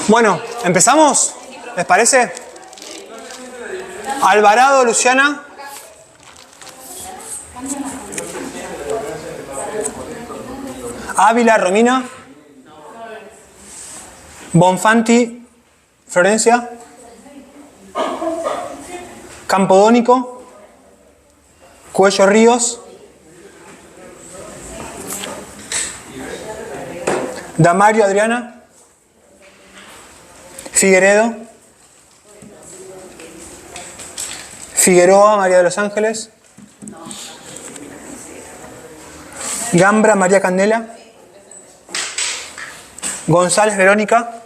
Bueno, ¿empezamos? ¿Les parece? Alvarado, Luciana. Ávila, Romina. Bonfanti, Florencia. Campodónico. Cuello Ríos. Damario, Adriana. Figueredo. Figueroa, María de los Ángeles. Gambra, María Candela. González, Verónica.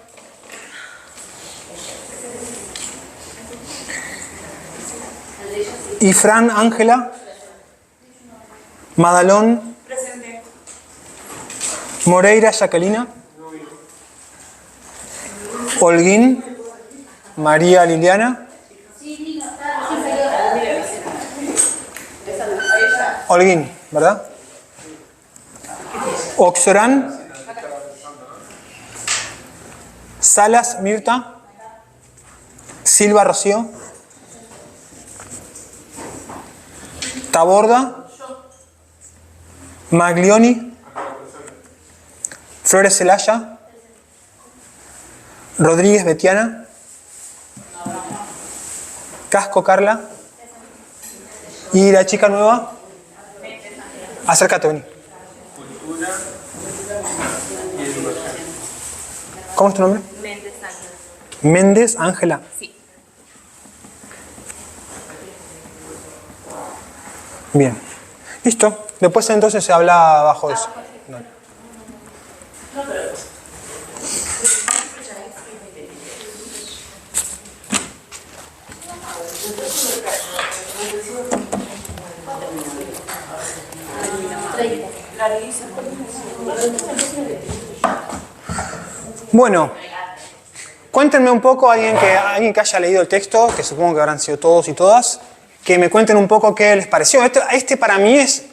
Ifrán, Ángela. Madalón. Presente. Moreira, Jacquelina. Holguín, María Liliana. Holguín, ¿verdad? Oxorán. Salas, Mirta. Silva, Rocío. Taborda. Maglioni. Flores, Celaya. Rodríguez, Betiana. Casco, Carla. Y la chica nueva. Acércate, vení. ¿Cómo es tu nombre? Méndez Ángela. Méndez Ángela. Sí. Bien. Listo. Después entonces se habla bajo eso. Dale. Bueno, cuéntenme un poco, alguien que haya leído el texto, que supongo que habrán sido todos y todas, que me cuenten un poco qué les pareció. Este para mí es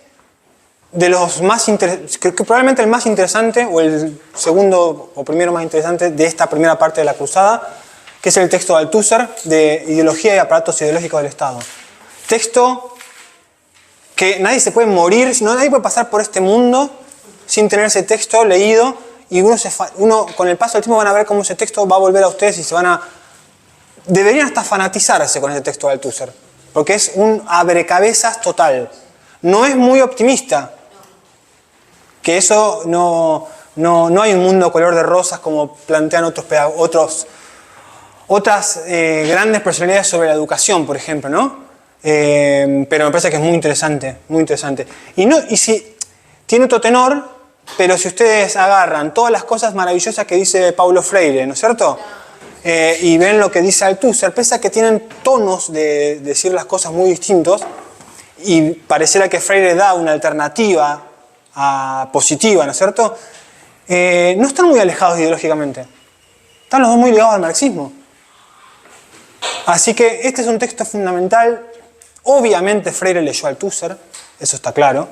de los más interesantes, creo que probablemente el más interesante, o el segundo o primero más interesante de esta primera parte de la cruzada, que es el texto de Althusser, de Ideología y aparatos ideológicos del Estado. Texto que nadie se puede morir, sino nadie puede pasar por este mundo sin tener ese texto leído, y uno con el paso del tiempo van a ver cómo ese texto va a volver a ustedes y deberían hasta fanatizarse con ese texto de Althusser, porque es un abrecabezas total. No es muy optimista, que eso no hay un mundo color de rosas como plantean otras grandes personalidades sobre la educación, por ejemplo, ¿no? Pero me parece que es muy interesante, muy interesante. Y si tiene otro tenor, pero si ustedes agarran todas las cosas maravillosas que dice Paulo Freire, ¿no es cierto? Y ven lo que dice Althusser, pese a que tienen tonos de decir las cosas muy distintos, y pareciera que Freire da una alternativa positiva, ¿no es cierto? No están muy alejados ideológicamente. Están los dos muy ligados al marxismo. Así que este es un texto fundamental. Obviamente Freire leyó a Althusser, eso está claro.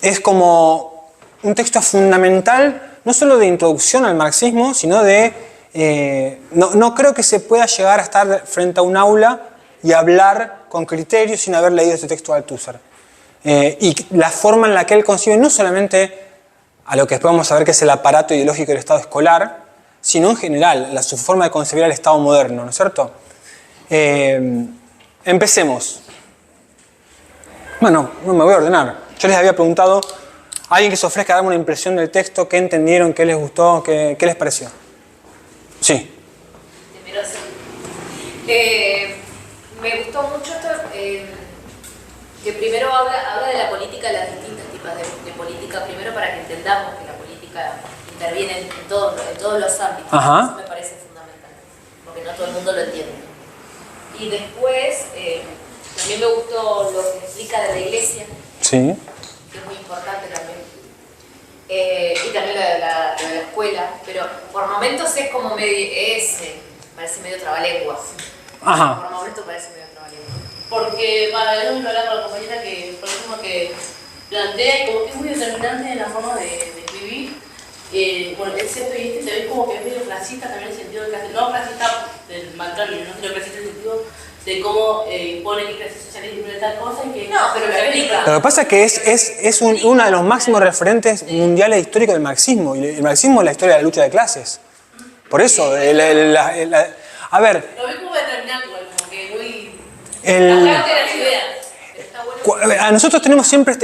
Es como un texto fundamental, no solo de introducción al marxismo, sino de... no creo que se pueda llegar a estar frente a un aula y hablar con criterio sin haber leído este texto de Althusser. Y la forma en la que él concibe no solamente a lo que después vamos a ver que es el aparato ideológico del Estado escolar, sino en general, su forma de concebir el Estado moderno, ¿no es cierto? Empecemos. Bueno, no me voy a ordenar. Yo les había preguntado a alguien que se ofrezca a darme una impresión del texto, qué entendieron, qué les gustó, qué les pareció. Sí. Me gustó mucho esto, que primero habla de la política, las distintas tipos de política, primero para que entendamos que la política interviene en todos los ámbitos. Ajá. Eso me parece fundamental, porque no todo el mundo lo entiende. Y después, también me gustó lo que explica de la iglesia, Sí. que es muy importante también. Y también lo de la escuela, pero por momentos es como parece medio trabalenguas. Ajá. Por momentos parece medio trabalenguas. Porque, bueno, es lo mismo hablar con la compañera que, por ejemplo, que plantea y como que es muy determinante en la forma de escribir bueno, el centro y se ve como que es medio clasista también en el sentido de clase, no clasista del maltrato, no sino clasista en el sentido de cómo pone que clase social es diferente tal cosa y que No, pero lo explica. Lo que pasa es que es uno de los máximos referentes mundiales históricos del marxismo. Y el marxismo es la historia de la lucha de clases. Por eso, a ver, lo ve como determinante, como que muy... Acá de las ideas. Está bueno. a nosotros tenemos siempre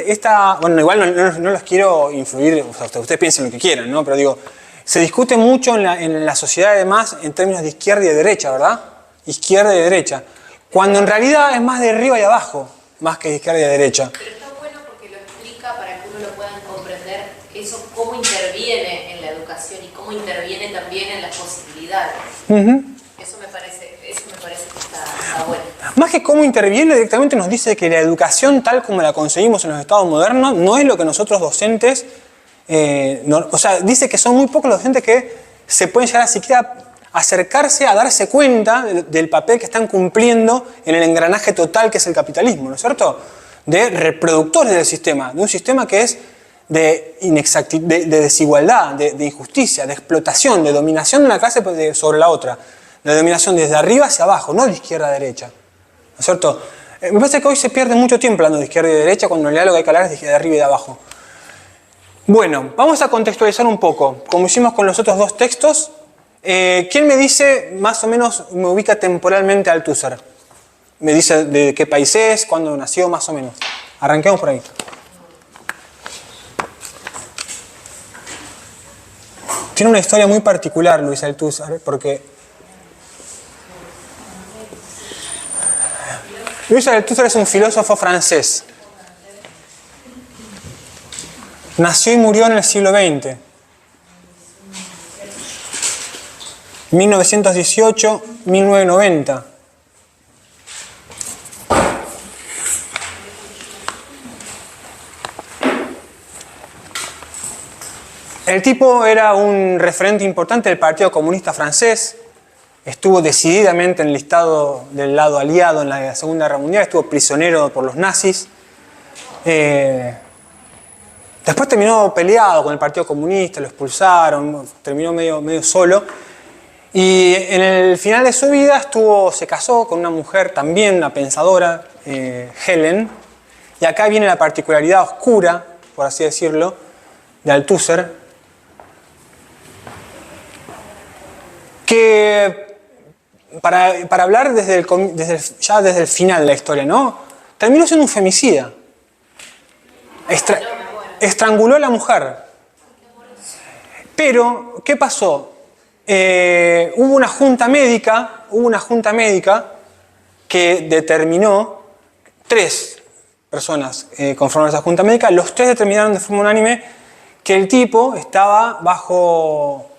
bueno, igual no los quiero influir, o sea, ustedes piensen lo que quieran, ¿no? Pero digo, se discute mucho en la sociedad además en términos de izquierda y de derecha, ¿verdad? Izquierda y derecha. Cuando en realidad es más de arriba y abajo, más que de izquierda y de derecha. Pero está bueno porque lo explica para que uno lo pueda comprender, eso cómo interviene en la educación y cómo interviene también en las posibilidades. Eso me parece que está bueno. Más que cómo interviene, directamente nos dice que la educación tal como la conseguimos en los estados modernos no es lo que nosotros docentes, o sea, dice que son muy pocos los docentes que se pueden llegar a siquiera acercarse a darse cuenta del papel que están cumpliendo en el engranaje total que es el capitalismo, ¿no es cierto? De reproductores del sistema, de un sistema que es de desigualdad, de injusticia, de explotación, de dominación de una clase sobre la otra, de dominación desde arriba hacia abajo, no de izquierda a derecha, ¿no es cierto? Me parece que hoy se pierde mucho tiempo hablando de izquierda y de derecha cuando en realidad lo que hay que hablar es de arriba y de abajo. Bueno, vamos a contextualizar un poco, como hicimos con los otros dos textos. ¿Quién me dice, más o menos, me ubica temporalmente a Althusser? Me dice de qué país es, cuándo nació, más o menos. Arranquemos por ahí. Tiene una historia muy particular, Luis Althusser, porque Luis Althusser es un filósofo francés. Nació y murió en el siglo XX. 1918-1990. El tipo era un referente importante del Partido Comunista Francés, estuvo decididamente enlistado del lado aliado en la Segunda Guerra Mundial, estuvo prisionero por los nazis. Después terminó peleado con el Partido Comunista, lo expulsaron, terminó medio solo. Y en el final de su vida se casó con una mujer también, una pensadora, Helen. Y acá viene la particularidad oscura, por así decirlo, de Althusser, que para hablar desde el final de la historia, ¿no? Terminó siendo un femicida. Estranguló a la mujer. Pero, ¿qué pasó? Hubo una junta médica que determinó, 3 personas conformaron esa junta médica, los 3 determinaron de forma unánime que el tipo estaba bajo...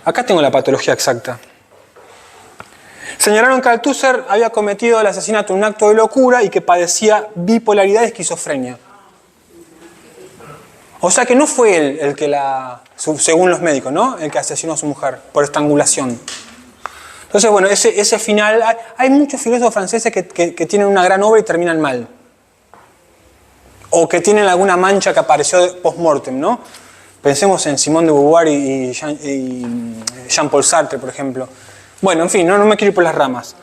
Acá tengo la patología exacta. Señalaron que Althusser había cometido el asesinato en un acto de locura y que padecía bipolaridad y esquizofrenia. O sea que no fue él el que según los médicos, ¿no? El que asesinó a su mujer por estrangulación. Entonces, bueno, ese final... Hay muchos filósofos franceses que tienen una gran obra y terminan mal. O que tienen alguna mancha que apareció post-mortem, ¿no? Pensemos en Simone de Beauvoir y Jean-Paul Sartre, por ejemplo. Bueno, en fin, no me quiero ir por las ramas.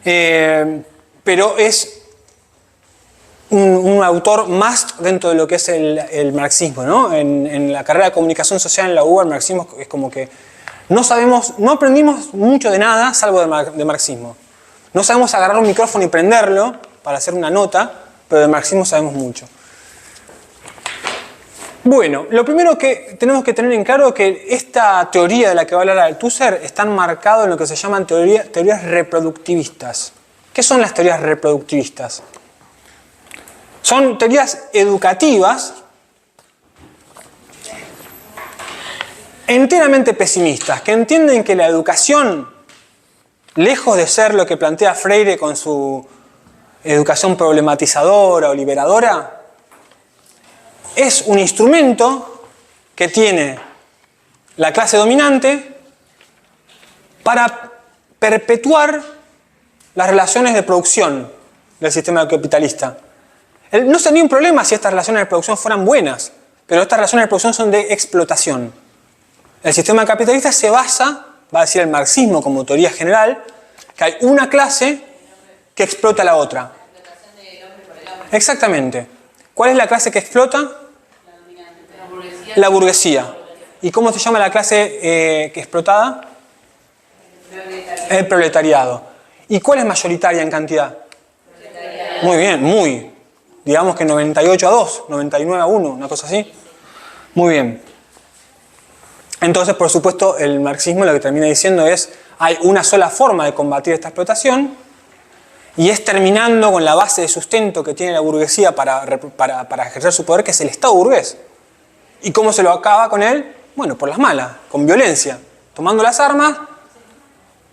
Pero es un autor más dentro de lo que es el marxismo, ¿no? En la carrera de comunicación social en la UBA, el marxismo es como que no aprendimos mucho de nada salvo de marxismo. No sabemos agarrar un micrófono y prenderlo para hacer una nota, pero de marxismo sabemos mucho. Bueno, lo primero que tenemos que tener en claro es que esta teoría de la que va a hablar Althusser está enmarcado en lo que se llaman teorías reproductivistas. ¿Qué son las teorías reproductivistas? Son teorías educativas enteramente pesimistas, que entienden que la educación, lejos de ser lo que plantea Freire con su educación problematizadora o liberadora, es un instrumento que tiene la clase dominante para perpetuar las relaciones de producción del sistema capitalista. No sería un problema si estas relaciones de producción fueran buenas. pero estas relaciones de producción son de explotación. El sistema capitalista se basa, va a decir el marxismo como teoría general, que hay una clase que explota a la otra. Exactamente. ¿Cuál es la clase que explota? La burguesía. ¿Y cómo se llama la clase explotada? El proletariado. ¿Y cuál es mayoritaria en cantidad? Muy bien, muy. Digamos que 98-2, 99-1, una cosa así. Muy bien. Entonces, por supuesto, el marxismo lo que termina diciendo es hay una sola forma de combatir esta explotación y es terminando con la base de sustento que tiene la burguesía para ejercer su poder, que es el Estado burgués. ¿Y cómo se lo acaba con él? Bueno, por las malas, con violencia, tomando las armas,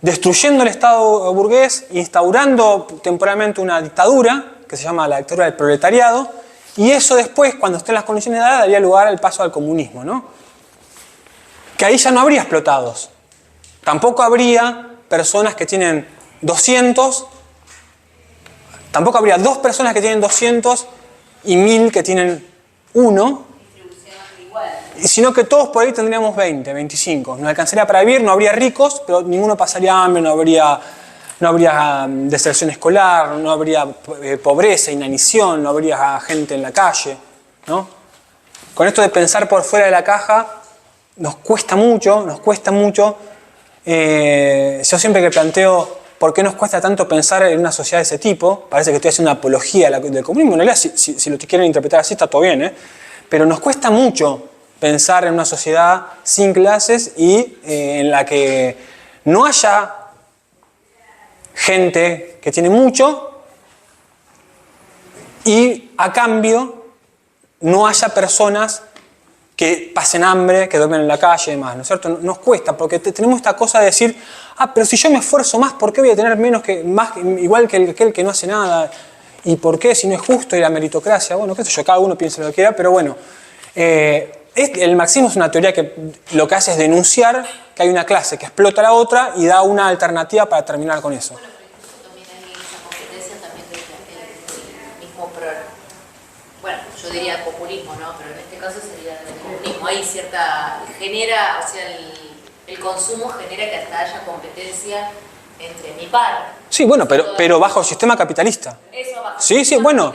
destruyendo el Estado burgués, instaurando temporalmente una dictadura, que se llama la dictadura del proletariado, y eso después, cuando estén las condiciones dadas, daría lugar al paso al comunismo, ¿no? Que ahí ya no habría explotados. Tampoco habría personas que tienen 200, tampoco habría 2 personas que tienen 200 y 1000 que tienen 1, sino que todos por ahí tendríamos 20, 25. Nos alcanzaría para vivir, no habría ricos, pero ninguno pasaría hambre, no habría deserción escolar, no habría pobreza, inanición, no habría gente en la calle, ¿no? Con esto de pensar por fuera de la caja, nos cuesta mucho. Yo siempre que planteo por qué nos cuesta tanto pensar en una sociedad de ese tipo, parece que estoy haciendo una apología del comunismo, en realidad si lo quieren interpretar así está todo bien, pero nos cuesta mucho pensar en una sociedad sin clases y en la que no haya gente que tiene mucho y a cambio no haya personas que pasen hambre, que duermen en la calle y demás, ¿no es cierto? Nos cuesta porque tenemos esta cosa de decir, pero si yo me esfuerzo más, ¿por qué voy a tener igual que aquel que no hace nada? ¿Y por qué? Si no es justo y la meritocracia, bueno, qué sé yo, cada uno piensa lo que quiera, pero bueno, el marxismo es una teoría que lo que hace es denunciar que hay una clase que explota a la otra y da una alternativa para terminar con eso. Bueno, pero incluso también hay esa competencia también del mismo bueno, yo diría populismo, ¿no? Pero en este caso sería del comunismo. Hay genera, o sea, el consumo genera que hasta haya competencia entre mi par. Sí, bueno, pero bajo el sistema capitalista. Eso bajo Sí, bueno.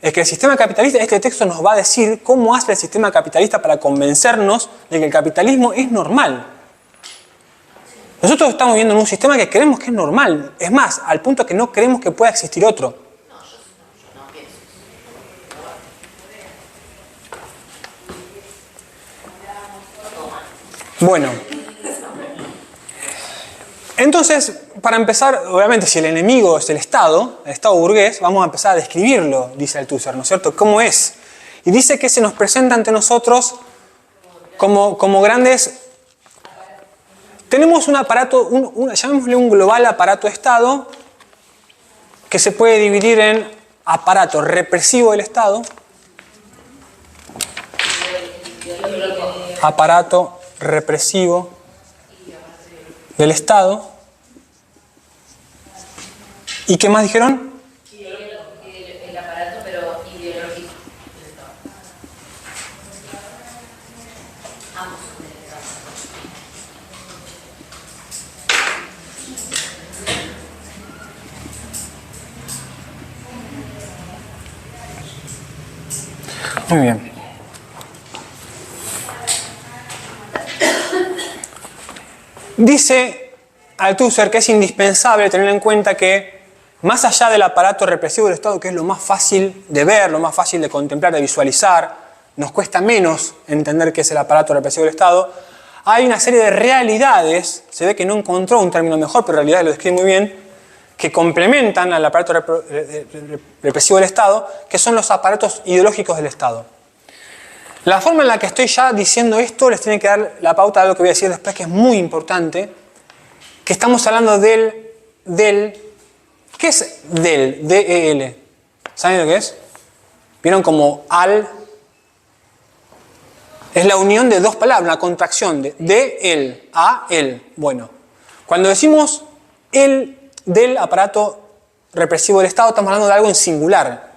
Es que el sistema capitalista, este texto nos va a decir cómo hace el sistema capitalista para convencernos de que el capitalismo es normal. Nosotros estamos viviendo en un sistema que creemos que es normal. Es más, al punto que no creemos que pueda existir otro. No, yo no pienso. Bueno. Entonces, para empezar, obviamente si el enemigo es el Estado burgués, vamos a empezar a describirlo, dice Althusser, ¿no es cierto? ¿Cómo es? Y dice que se nos presenta ante nosotros como grandes... Tenemos un aparato, llamémosle un global aparato de Estado, que se puede dividir en aparato represivo del Estado, aparato represivo del Estado. ¿Y qué más dijeron? El aparato, pero ideológico del Estado. Ambos son del Estado. Muy bien. Dice Althusser que es indispensable tener en cuenta que más allá del aparato represivo del Estado, que es lo más fácil de ver, lo más fácil de contemplar, de visualizar, nos cuesta menos entender qué es el aparato represivo del Estado, hay una serie de realidades, se ve que no encontró un término mejor, pero en realidad lo describe muy bien, que complementan al aparato represivo del Estado, que son los aparatos ideológicos del Estado. La forma en la que estoy ya diciendo esto les tiene que dar la pauta de lo que voy a decir después, que es muy importante, que estamos hablando del ¿qué es del? D-E-L. ¿Saben lo que es? ¿Vieron como al? Es la unión de dos palabras, una contracción de el, a el. Bueno, cuando decimos el del aparato represivo del Estado, estamos hablando de algo en singular.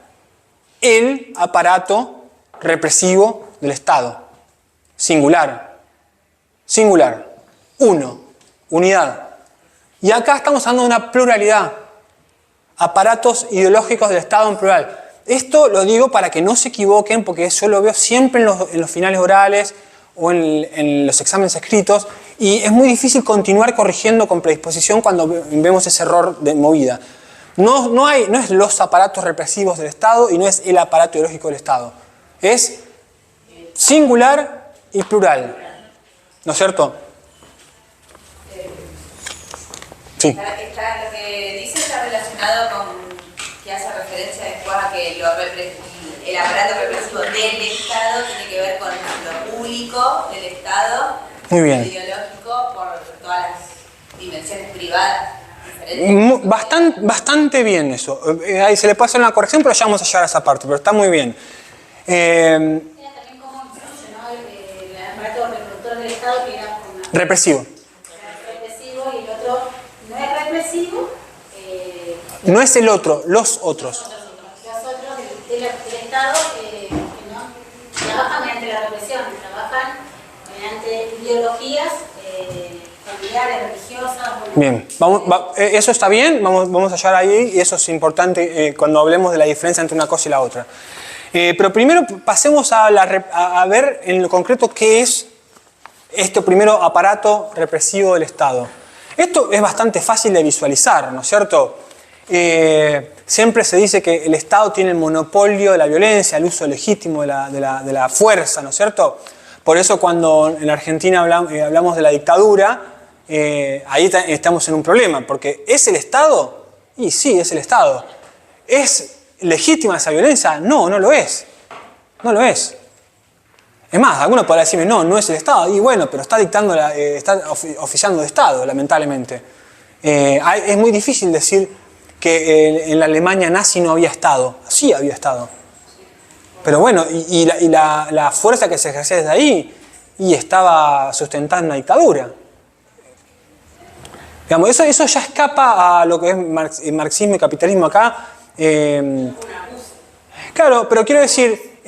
El aparato represivo del Estado. Singular. Singular. Uno. Unidad. Y acá estamos hablando de una pluralidad. Aparatos ideológicos del Estado en plural. Esto lo digo para que no se equivoquen, porque yo lo veo siempre en los finales orales o en los exámenes escritos, y es muy difícil continuar corrigiendo con predisposición cuando vemos ese error de movida. No es los aparatos represivos del Estado y no es el aparato ideológico del Estado. Es singular y plural. ¿No es cierto? Sí. Lo que dice está relacionado con que hace referencia después a que el aparato represivo del Estado tiene que ver con lo público del Estado, Muy bien. lo ideológico por todas las dimensiones privadas diferentes. Bastante bien eso. Ahí se le puede hacer una corrección, pero ya vamos a llegar a esa parte, pero está muy bien. Era también cómo funcionó el aparato reproductor del Estado, que era Represivo. represivo, y el otro no es represivo. No es el otro, los otros. Los otros del Estado que no trabajan mediante la represión, trabajan mediante ideologías familiares, religiosas. Bien, eso está bien, vamos a llegar ahí, y eso es importante cuando hablemos de la diferencia entre una cosa y la otra. Pero primero pasemos a ver en lo concreto qué es este primero aparato represivo del Estado. Esto es bastante fácil de visualizar, ¿no es cierto? Siempre se dice que el Estado tiene el monopolio de la violencia, el uso legítimo de la fuerza, ¿no es cierto? Por eso cuando en Argentina hablamos de la dictadura, ahí estamos en un problema, porque ¿es el Estado? Y sí, es el Estado. ¿Es legítima esa violencia? No, no lo es. No lo es. Es más, alguno podrá decirme, no es el Estado. Y bueno, pero está oficiando de Estado, lamentablemente. Es muy difícil decir que en la Alemania nazi no había Estado. Sí había Estado. Pero bueno, y la fuerza que se ejercía desde ahí y estaba sustentada en una dictadura. Digamos, eso ya escapa a lo que es marxismo y capitalismo acá. Claro, pero quiero decir,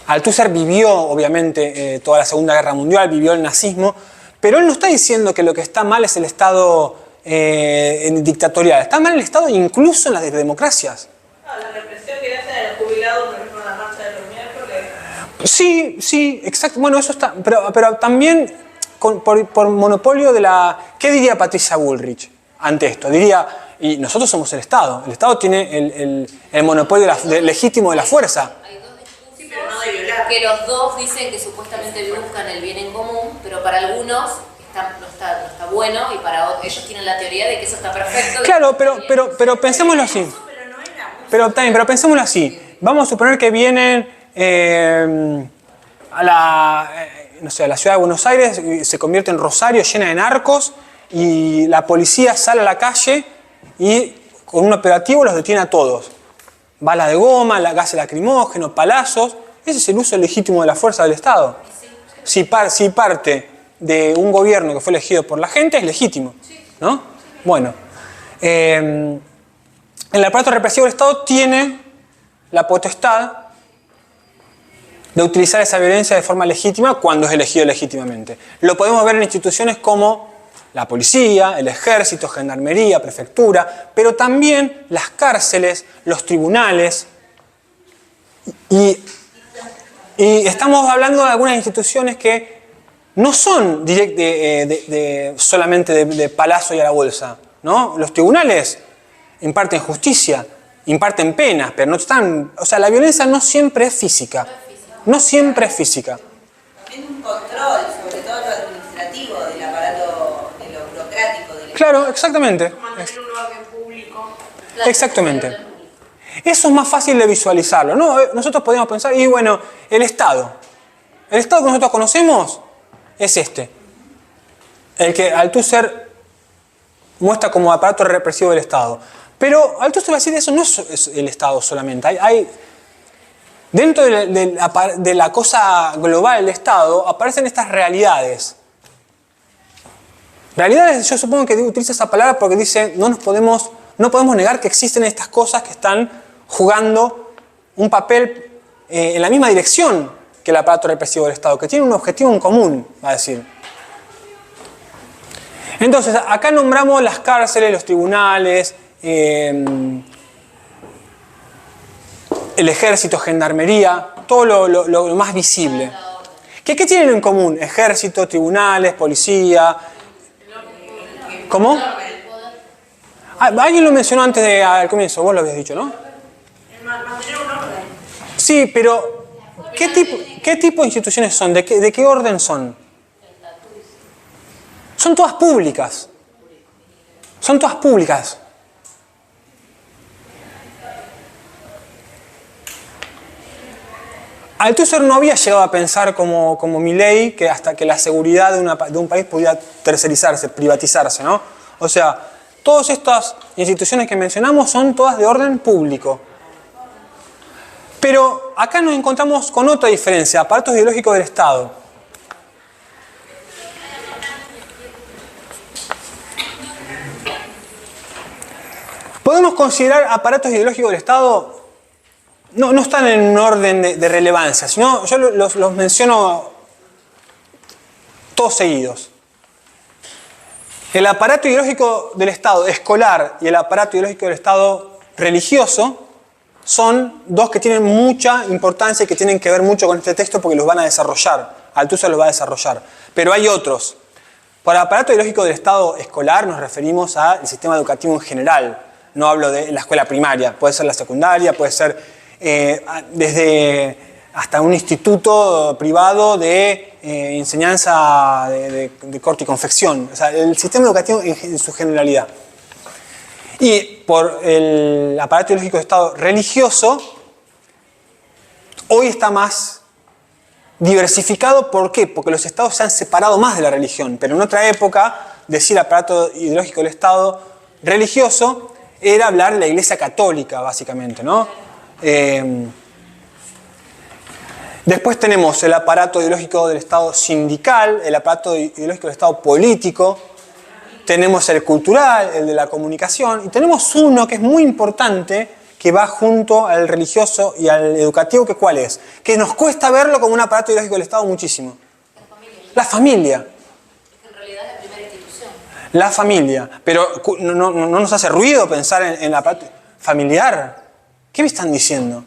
Althusser vivió obviamente toda la Segunda Guerra Mundial, vivió el nazismo, pero él no está diciendo que lo que está mal es el Estado dictatorial. Está mal el Estado incluso en las democracias. No, la represión que hacen a los jubilados, por ejemplo, en la marcha de los miércoles. Sí, exacto. Bueno, eso está. Pero también por monopolio de la. ¿Qué diría Patricia Bullrich ante esto? Diría, y nosotros somos el Estado. El Estado tiene el monopolio legítimo de la fuerza. Hay dos discursos Sí, pero no de violar. que los dos dicen que supuestamente buscan el bien en común, pero para algunos no está bueno, y para otros ellos tienen la teoría de que eso está perfecto. Claro, pero pensémoslo así. Pero pensémoslo así. Vamos a suponer que vienen a la ciudad de Buenos Aires, y se convierte en Rosario llena de narcos, y la policía sale a la calle y con un operativo los detiene a todos. Bala de goma, gases lacrimógenos, palazos. Ese es el uso legítimo de la fuerza del Estado. Si parte de un gobierno que fue elegido por la gente, es legítimo, ¿no? Bueno, el aparato represivo del Estado tiene la potestad de utilizar esa violencia de forma legítima cuando es elegido legítimamente. Lo podemos ver en instituciones como la policía, el ejército, gendarmería, prefectura, pero también las cárceles, los tribunales. Y estamos hablando de algunas instituciones que no son solamente de palazo y a la bolsa, ¿no? Los tribunales imparten justicia, imparten penas, pero no están. O sea, la violencia no siempre es física. No siempre es física. También un control, sobre todo lo administrativo del aparato, de lo burocrático del Claro, exactamente. Mantener un orden público. Exactamente. Eso es más fácil de visualizarlo, ¿no? Nosotros podemos pensar, y bueno, el Estado. El Estado que nosotros conocemos es este. El que Althusser muestra como aparato represivo del Estado. Pero Althusser va a decir, eso no es el Estado solamente. Hay dentro de la cosa global del Estado aparecen estas realidades. Realidades, yo supongo que utiliza esa palabra porque dice, no podemos negar que existen estas cosas que están jugando un papel en la misma dirección que el aparato represivo del Estado, que tienen un objetivo en común, va a decir. Entonces, acá nombramos las cárceles, los tribunales, el ejército, gendarmería, todo lo más visible. ¿Qué tienen en común? Ejército, tribunales, policía. ¿Cómo? Alguien lo mencionó antes al comienzo, vos lo habías dicho, ¿no? Mantener un orden. Sí, pero ¿qué tipo de instituciones son? ¿De qué orden son? Son todas públicas. Son todas públicas. Althusser no había llegado a pensar como Milley que hasta que la seguridad de un país podía tercerizarse, privatizarse, ¿no? O sea, todas estas instituciones que mencionamos son todas de orden público. Pero acá nos encontramos con otra diferencia, aparatos ideológicos del Estado. Podemos considerar aparatos ideológicos del Estado, no están en un orden de relevancia, sino yo los menciono todos seguidos. El aparato ideológico del Estado escolar y el aparato ideológico del Estado religioso son dos que tienen mucha importancia y que tienen que ver mucho con este texto porque los van a desarrollar. Althusser los va a desarrollar. Pero hay otros. Por aparato ideológico del Estado escolar nos referimos al sistema educativo en general. No hablo de la escuela primaria, puede ser la secundaria, puede ser desde hasta un instituto privado de enseñanza de corte y confección. O sea, el sistema educativo en su generalidad. Y por el aparato ideológico del Estado religioso, hoy está más diversificado. ¿Por qué? Porque los estados se han separado más de la religión. Pero en otra época, decir aparato ideológico del Estado religioso era hablar de la Iglesia Católica, básicamente, ¿no? Después tenemos el aparato ideológico del Estado sindical, el aparato ideológico del Estado político, tenemos el cultural, el de la comunicación, y tenemos uno que es muy importante, que va junto al religioso y al educativo, que ¿cuál es? Que nos cuesta verlo como un aparato ideológico del Estado muchísimo. La familia. En realidad es la primera institución. La familia. Pero no nos hace ruido pensar en el aparato familiar. ¿Qué me están diciendo?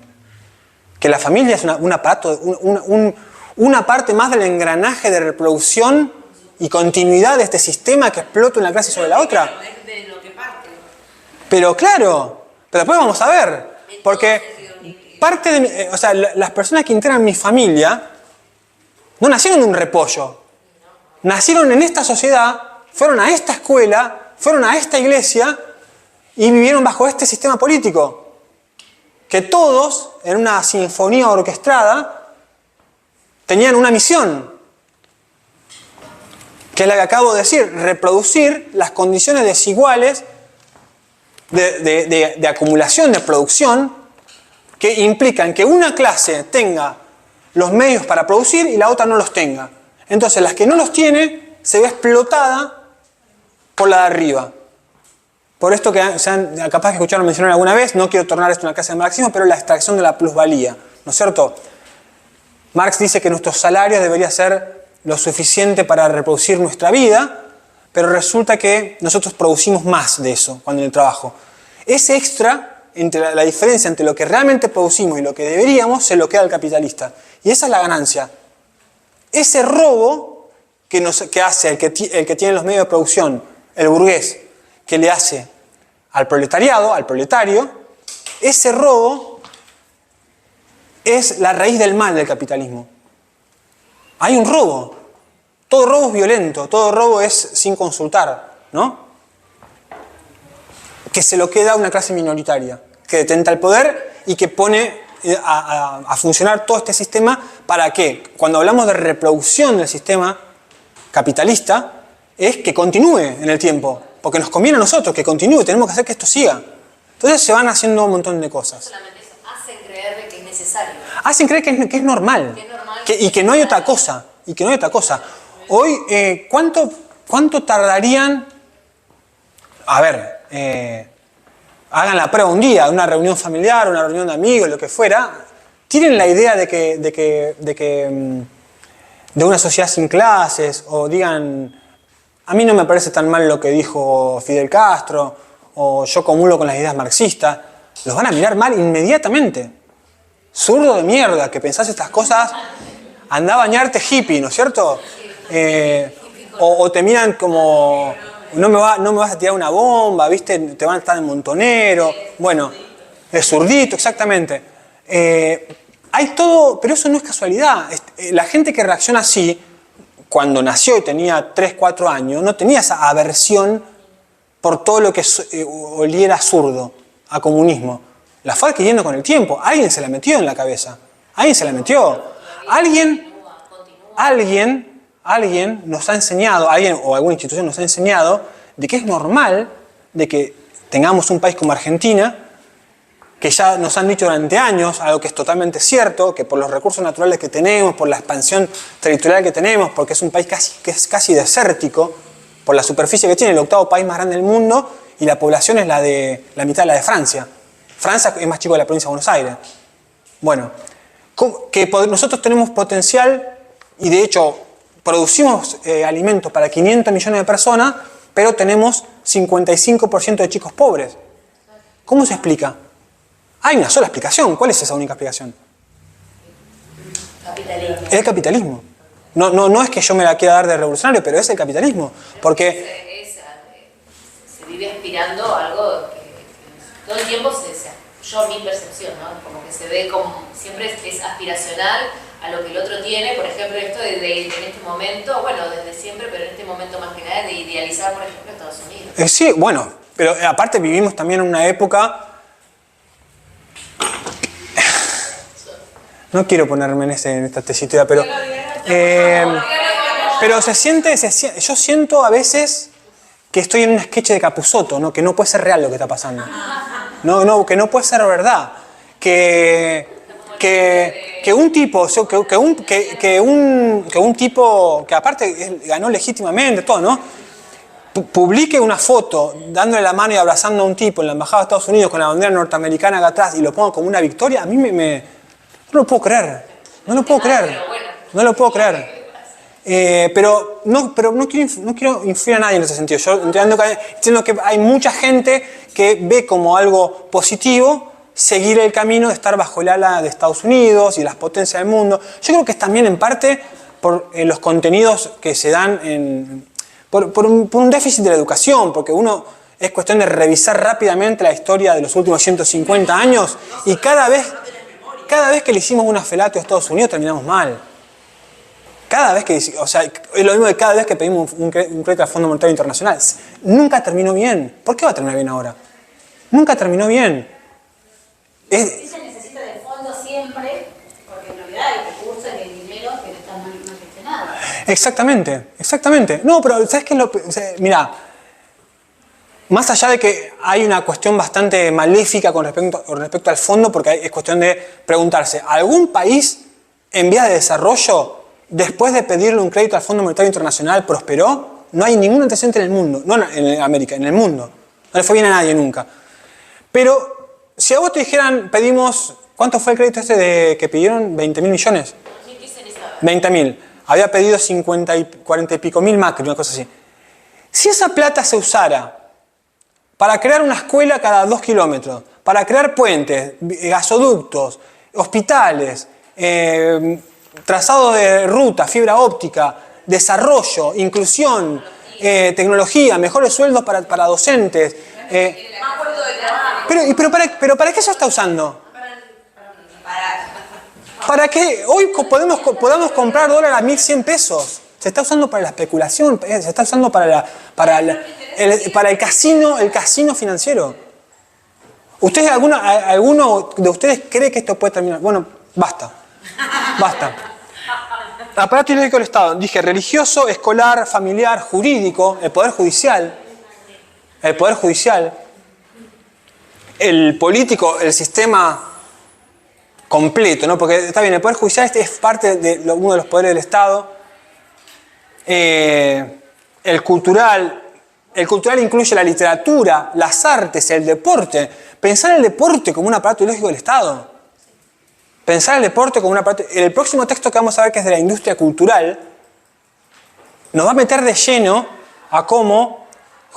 Que la familia es un aparato, una parte más del engranaje de reproducción y continuidad de este sistema que explota una clase sobre la otra. De lo que parte. Pero claro, pero después vamos a ver. Porque parte de, o sea, las personas que integran mi familia no nacieron de un repollo. Nacieron en esta sociedad, fueron a esta escuela, fueron a esta iglesia y vivieron bajo este sistema político. Que todos, en una sinfonía orquestada, tenían una misión, que es la que acabo de decir, reproducir las condiciones desiguales de acumulación, de producción, que implican que una clase tenga los medios para producir y la otra no los tenga. Entonces, las que no los tiene, se ve explotada por la de arriba. Por esto que capaz que escucharon mencionar alguna vez, no quiero tornar esto una clase de marxismo, pero la extracción de la plusvalía, ¿no es cierto? Marx dice que nuestros salarios deberían ser lo suficiente para reproducir nuestra vida, pero resulta que nosotros producimos más de eso cuando en el trabajo. Ese extra, entre la diferencia entre lo que realmente producimos y lo que deberíamos, se lo queda al capitalista. Y esa es la ganancia. Ese robo que hace el que tiene los medios de producción, el burgués, que le hace al proletariado, al proletario, ese robo es la raíz del mal del capitalismo. Hay un robo. Todo robo es violento, todo robo es sin consultar, ¿no? Que se lo queda a una clase minoritaria, que detenta el poder y que pone a funcionar todo este sistema para que, cuando hablamos de reproducción del sistema capitalista, es que continúe en el tiempo. Porque nos conviene a nosotros que continúe, tenemos que hacer que esto siga. Entonces se van haciendo un montón de cosas. Solamente eso, hacen creer de que es necesario. Hacen creer que es normal. Que es normal. Y que no hay otra cosa. Y que no hay otra cosa. Hoy, ¿cuánto tardarían? A ver, hagan la prueba un día, una reunión familiar, una reunión de amigos, lo que fuera. tienen la idea de una sociedad sin clases, o digan, a mí no me parece tan mal lo que dijo Fidel Castro, o yo comulgo con las ideas marxistas, los van a mirar mal inmediatamente. Zurdo de mierda, que pensás estas cosas, andá a bañarte hippie, ¿no es cierto? O te miran como, no me vas a tirar una bomba, ¿viste? Te van a estar en montonero, bueno, es zurdito, exactamente. Hay todo, pero eso no es casualidad. La gente que reacciona así, cuando nació y tenía 3, 4 años, no tenía esa aversión por todo lo que oliera zurdo, a comunismo. La fue adquiriendo con el tiempo. Alguien se la metió en la cabeza. Alguien se la metió. Alguien nos ha enseñado, alguien o alguna institución nos ha enseñado de que es normal de que tengamos un país como Argentina, que ya nos han dicho durante años, algo que es totalmente cierto, que por los recursos naturales que tenemos, por la expansión territorial que tenemos, porque es un país que es casi desértico, por la superficie que tiene, el 8º país más grande del mundo, y la población es la mitad de la de Francia. Francia es más chico que la provincia de Buenos Aires. Bueno, que nosotros tenemos potencial, y de hecho producimos alimentos para 500 millones de personas, pero tenemos 55% de chicos pobres. ¿Cómo se explica? Hay una sola explicación. ¿Cuál es esa única explicación? Capitalismo. El capitalismo. No es que yo me la quiera dar de revolucionario, pero es el capitalismo. Porque se vive aspirando a algo que todo el tiempo mi percepción, ¿no? Como que se ve como, siempre es aspiracional a lo que el otro tiene. Por ejemplo, esto en este momento, bueno, desde siempre, pero en este momento más que nada, de idealizar, por ejemplo, Estados Unidos. Sí, bueno, pero aparte vivimos también en una época... No quiero ponerme en esta tesitura, pero se siente, yo siento a veces que estoy en un sketch de Capusotto, ¿no? Que no puede ser real lo que está pasando. Que no puede ser verdad. Que un tipo, que un tipo que aparte ganó legítimamente, todo, ¿no? Publique una foto dándole la mano y abrazando a un tipo en la embajada de Estados Unidos con la bandera norteamericana acá atrás y lo ponga como una victoria, a mí no lo puedo creer. No lo puedo creer. Pero no quiero influir a nadie en ese sentido. Yo entiendo que hay mucha gente que ve como algo positivo seguir el camino de estar bajo el ala de Estados Unidos y las potencias del mundo. Yo creo que es también en parte por los contenidos que se dan por un déficit de la educación, porque es cuestión de revisar rápidamente la historia de los últimos 150 años y cada vez que le hicimos un afelato a Estados Unidos terminamos mal. Es lo mismo de cada vez que pedimos un crédito al Fondo Monetario Internacional. Nunca terminó bien. ¿Por qué va a terminar bien ahora? Nunca terminó bien. Sí se necesita de fondo siempre, porque en realidad hay recursos y el dinero que están mal gestionados. Exactamente. No, pero ¿sabes qué? Mira, más allá de que hay una cuestión bastante maléfica con respecto al fondo, porque es cuestión de preguntarse, ¿algún país en vías de desarrollo, después de pedirle un crédito al Fondo Monetario Internacional, prosperó? No hay ningún antecedente en el mundo, no en América, en el mundo. No le fue bien a nadie nunca. Pero si a vos te dijeran, ¿cuánto fue el crédito que pidieron? ¿20.000 millones? 20.000. Había pedido 40 y pico mil Macri, una cosa así. Si esa plata se usara para crear una escuela cada 2 kilómetros, para crear puentes, gasoductos, hospitales, trazado de ruta, fibra óptica, desarrollo, inclusión, tecnología, mejores sueldos para docentes. Pero ¿para qué se está usando? Para que hoy podamos comprar dólar a 1.100 pesos. Se está usando para la especulación, se está usando para el casino financiero. ¿Ustedes, alguno de ustedes cree que esto puede terminar? Bueno, basta. Aparato ideológico del Estado. Dije religioso, escolar, familiar, jurídico, el poder judicial, el político, el sistema completo, ¿no? Porque está bien, el poder judicial es parte de uno de los poderes del Estado. El cultural incluye la literatura, las artes, el deporte. Pensar el deporte como un aparato ideológico del Estado. Pensar el deporte como una parte... El próximo texto que vamos a ver, que es de la industria cultural, nos va a meter de lleno a cómo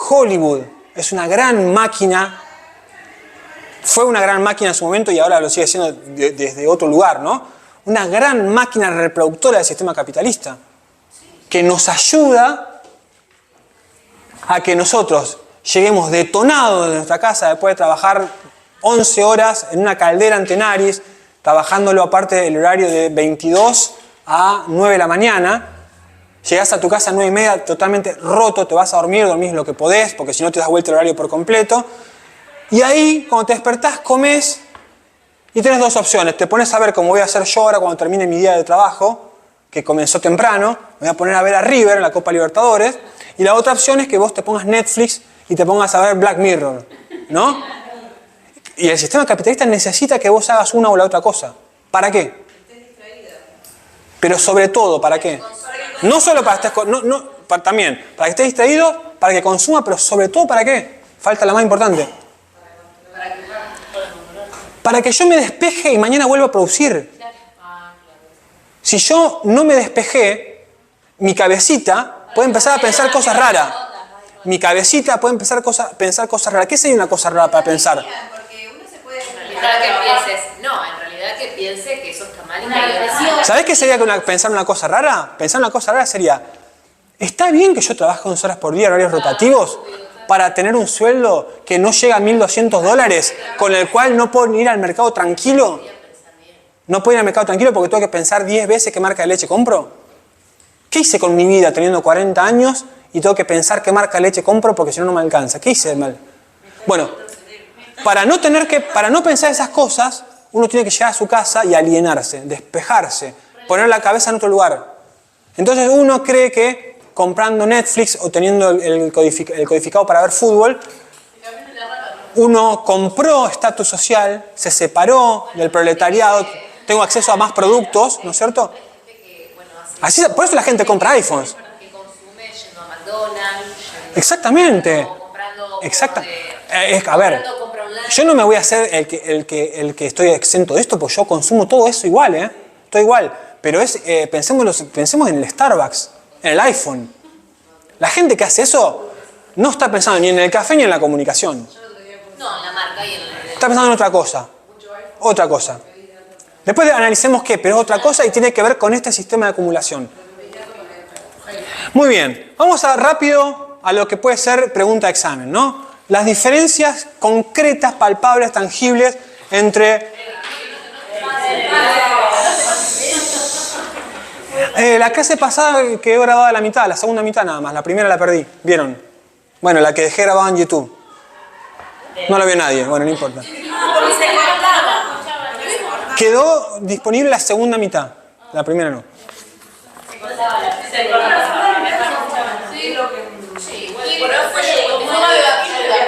Hollywood es una gran máquina, fue una gran máquina en su momento y ahora lo sigue siendo desde otro lugar, ¿no? Una gran máquina reproductora del sistema capitalista, que nos ayuda a que nosotros lleguemos detonados de nuestra casa después de trabajar 11 horas en una caldera en Tenaris, trabajándolo aparte del horario de 22 a 9 de la mañana. Llegás a tu casa a 9:30 totalmente roto, te vas a dormir, dormís lo que podés, porque si no te das vuelta el horario por completo. Y ahí, cuando te despertás, comés y tenés dos opciones. Te pones a ver como voy a hacer yo ahora cuando termine mi día de trabajo, que comenzó temprano. Me voy a poner a ver a River en la Copa Libertadores. Y la otra opción es que vos te pongas Netflix y te pongas a ver Black Mirror, ¿no? Y el sistema capitalista necesita que vos hagas una o la otra cosa. ¿Para qué? Pero sobre todo, ¿para qué? No solo para estar... también, para que estés distraído, para que consuma, pero sobre todo, ¿para qué? Falta la más importante. Para que yo me despeje y mañana vuelva a producir. Si yo no me despejé, mi cabecita puede empezar a pensar cosas raras. Mi cabecita puede empezar a pensar cosas raras. ¿Qué sería una cosa rara para pensar? Porque uno se puede... En realidad que piense que eso está mal y que hay ¿Sabés qué sería pensar una cosa rara? Pensar una cosa rara sería, ¿está bien que yo trabaje 11 horas por día en horarios rotativos para tener un sueldo que no llega a $1.200, con el cual no puedo ir al mercado tranquilo? No puedo ir al mercado tranquilo porque tengo que pensar 10 veces qué marca de leche compro. ¿Qué hice con mi vida teniendo 40 años y tengo que pensar qué marca de leche compro porque si no, no me alcanza? ¿Qué hice de mal? Bueno, para no pensar esas cosas, uno tiene que llegar a su casa y alienarse, despejarse, poner la cabeza en otro lugar. Entonces uno cree que comprando Netflix o teniendo el codificado para ver fútbol, uno compró estatus social, se separó del proletariado, tengo acceso a más productos, ¿no es cierto? Así, por eso la gente compra iPhones. que consume yendo a McDonald's, Exactamente. comprando A ver, yo no me voy a hacer el que estoy exento de esto, pues yo consumo todo eso igual, ¿eh? Todo igual. Pero pensemos en el Starbucks, en el iPhone. La gente que hace eso no está pensando ni en el café ni en la comunicación. No, en la marca y en el... Está pensando en otra cosa. Otra cosa. Después analicemos qué, pero es otra cosa y tiene que ver con este sistema de acumulación. Muy bien. Vamos rápido a lo que puede ser pregunta de examen, ¿no? Las diferencias concretas, palpables, tangibles entre... la clase pasada quedó grabada la mitad, la segunda mitad nada más. La primera la perdí. ¿Vieron? Bueno, la que dejé grabada en YouTube. No la vio nadie. Bueno, no importa. Quedó disponible la segunda mitad. La primera no.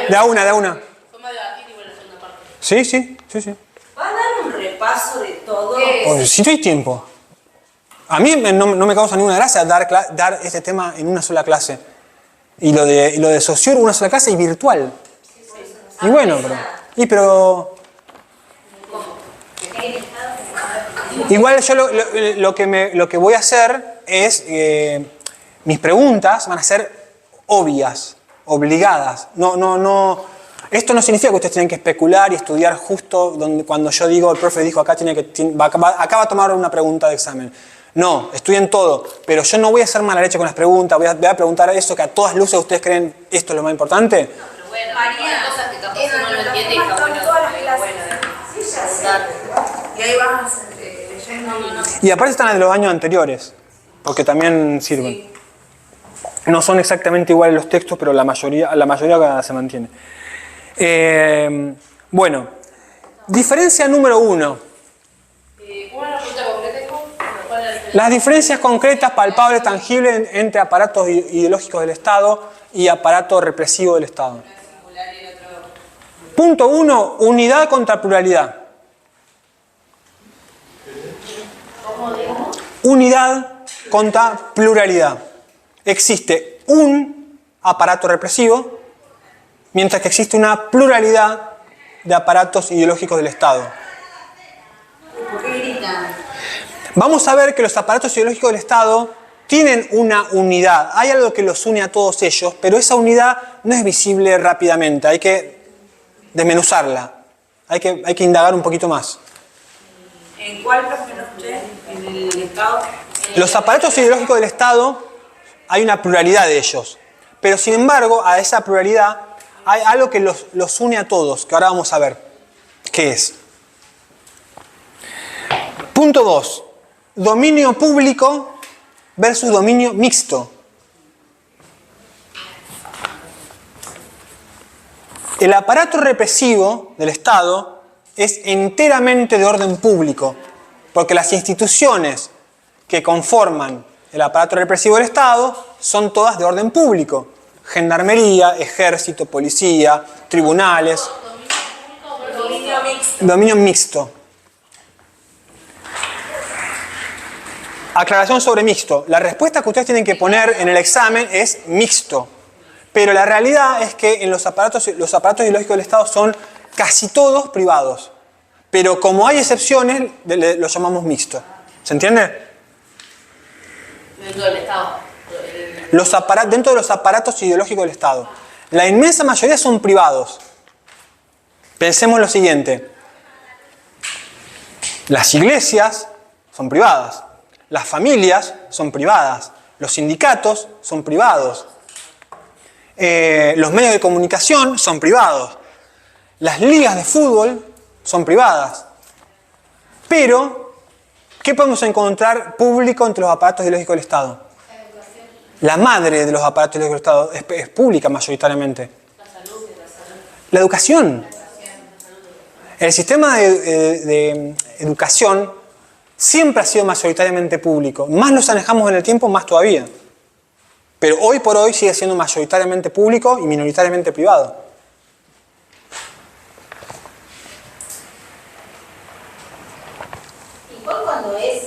De a una. Sí. ¿Va a dar un repaso de todo? Pues, si no hay tiempo. A mí no me causa ninguna gracia dar este tema en una sola clase. Y lo de Saussure, una sola clase y virtual. Y bueno, pero... Igual yo lo que voy a hacer es... mis preguntas van a ser obvias, obligadas. Esto no significa que ustedes tienen que especular y estudiar justo cuando yo digo, el profe dijo, acá va a tomar una pregunta de examen. No, estudien todo, pero yo no voy a hacer mala leche con las preguntas, voy a preguntar eso que a todas luces ustedes creen esto es lo más importante. Pero bueno, hay cosas que capaz uno no entiende y está bueno. Y ahí vas leyendo. Y aparte están las de los años anteriores, porque también sirven. No son exactamente iguales los textos, pero la mayoría se mantiene. Bueno, diferencia número 1. Las diferencias concretas, palpables, tangibles entre aparatos ideológicos del Estado y aparato represivo del Estado. Punto 1. Unidad contra pluralidad. Unidad contra pluralidad. Existe un aparato represivo, mientras que existe una pluralidad de aparatos ideológicos del Estado. ¿Por qué gritan? Vamos a ver que los aparatos ideológicos del Estado tienen una unidad. Hay algo que los une a todos ellos, pero esa unidad no es visible rápidamente. Hay que desmenuzarla. Hay que indagar un poquito más. ¿En cuál profesor usted? ¿En el Estado? Los aparatos ideológicos del Estado, hay una pluralidad de ellos. Pero sin embargo, a esa pluralidad hay algo que los une a todos, que ahora vamos a ver. ¿Qué es? Punto 2. Dominio público versus dominio mixto. El aparato represivo del Estado es enteramente de orden público, porque las instituciones que conforman el aparato represivo del Estado son todas de orden público. Gendarmería, ejército, policía, tribunales. Dominio mixto. Dominio mixto. Aclaración sobre mixto. La respuesta que ustedes tienen que poner en el examen es mixto. Pero la realidad es que en los aparatos ideológicos del Estado son casi todos privados. Pero como hay excepciones, los llamamos mixto. ¿Se entiende? Dentro del Estado. Dentro de los aparatos ideológicos del Estado. La inmensa mayoría son privados. Pensemos lo siguiente. Las iglesias son privadas. Las familias son privadas. Los sindicatos son privados. Los medios de comunicación son privados. Las ligas de fútbol son privadas. Pero, ¿qué podemos encontrar público entre los aparatos ideológicos del Estado? La madre de los aparatos ideológicos del Estado es pública mayoritariamente. La educación. El sistema de educación siempre ha sido mayoritariamente público. Más nos alejamos en el tiempo, más todavía. Pero hoy por hoy sigue siendo mayoritariamente público y minoritariamente privado. Igual cuando es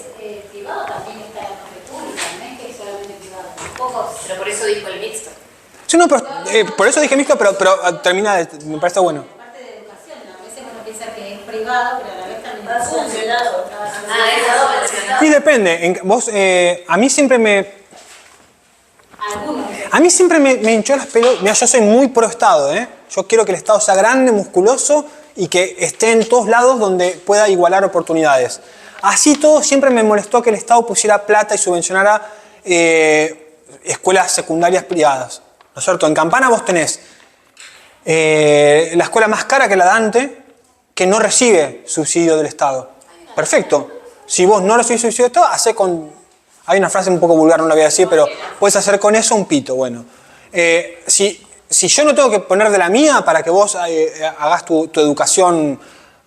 privado también está la parte pública, no es que es solamente privado. Tampoco. Pero por eso dijo el mixto. Sí, no, pero, por eso dije mixto, pero termina, me parece bueno. La parte de educación, ¿no? A veces uno piensa que es privado, pero a la vez también Está subvencionado. Y depende. A mí siempre me hinchó las pelotas. Mira, yo soy muy pro Estado, ¿eh? Yo quiero que el Estado sea grande, musculoso y que esté en todos lados donde pueda igualar oportunidades. Así todo, siempre me molestó que el Estado pusiera plata y subvencionara escuelas secundarias privadas. ¿No es cierto? En Campana vos tenés la escuela más cara que la Dante, que no recibe subsidio del Estado. Perfecto. Si vos no recibís subsidio del Estado, hacé con... Hay una frase un poco vulgar, no la voy a decir, pero puedes hacer con eso un pito. Bueno, si yo no tengo que poner de la mía para que vos hagas tu educación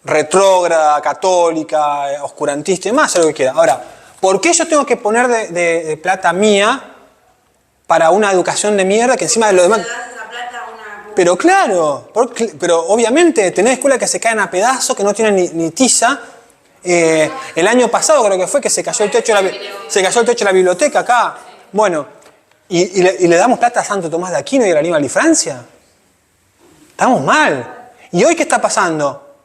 retrógrada, católica, oscurantista y demás, haz lo que quieras. Ahora, ¿por qué yo tengo que poner de plata mía para una educación de mierda que encima de lo demás... Pero claro, pero obviamente tenés escuelas que se caen a pedazos, que no tienen ni tiza. El año pasado creo que fue que se cayó el techo de la biblioteca acá. Bueno, y le damos plata a Santo Tomás de Aquino y a Aníbal y Francia. Estamos mal. ¿Y hoy qué está pasando?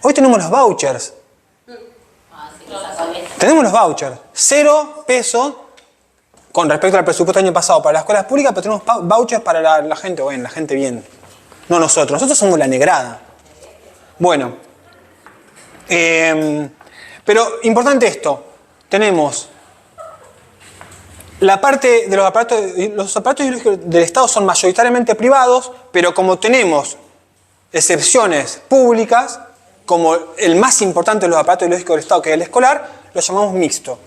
Hoy tenemos los vouchers. Tenemos los vouchers. 0 pesos con respecto al presupuesto del año pasado para las escuelas públicas, pero tenemos vouchers para la gente, bueno, la gente bien. No nosotros. Nosotros somos la negrada. Bueno. Pero importante esto. Tenemos la parte de los aparatos ideológicos del Estado son mayoritariamente privados, pero como tenemos excepciones públicas, como el más importante de los aparatos ideológicos del Estado, que es el escolar, lo llamamos mixto.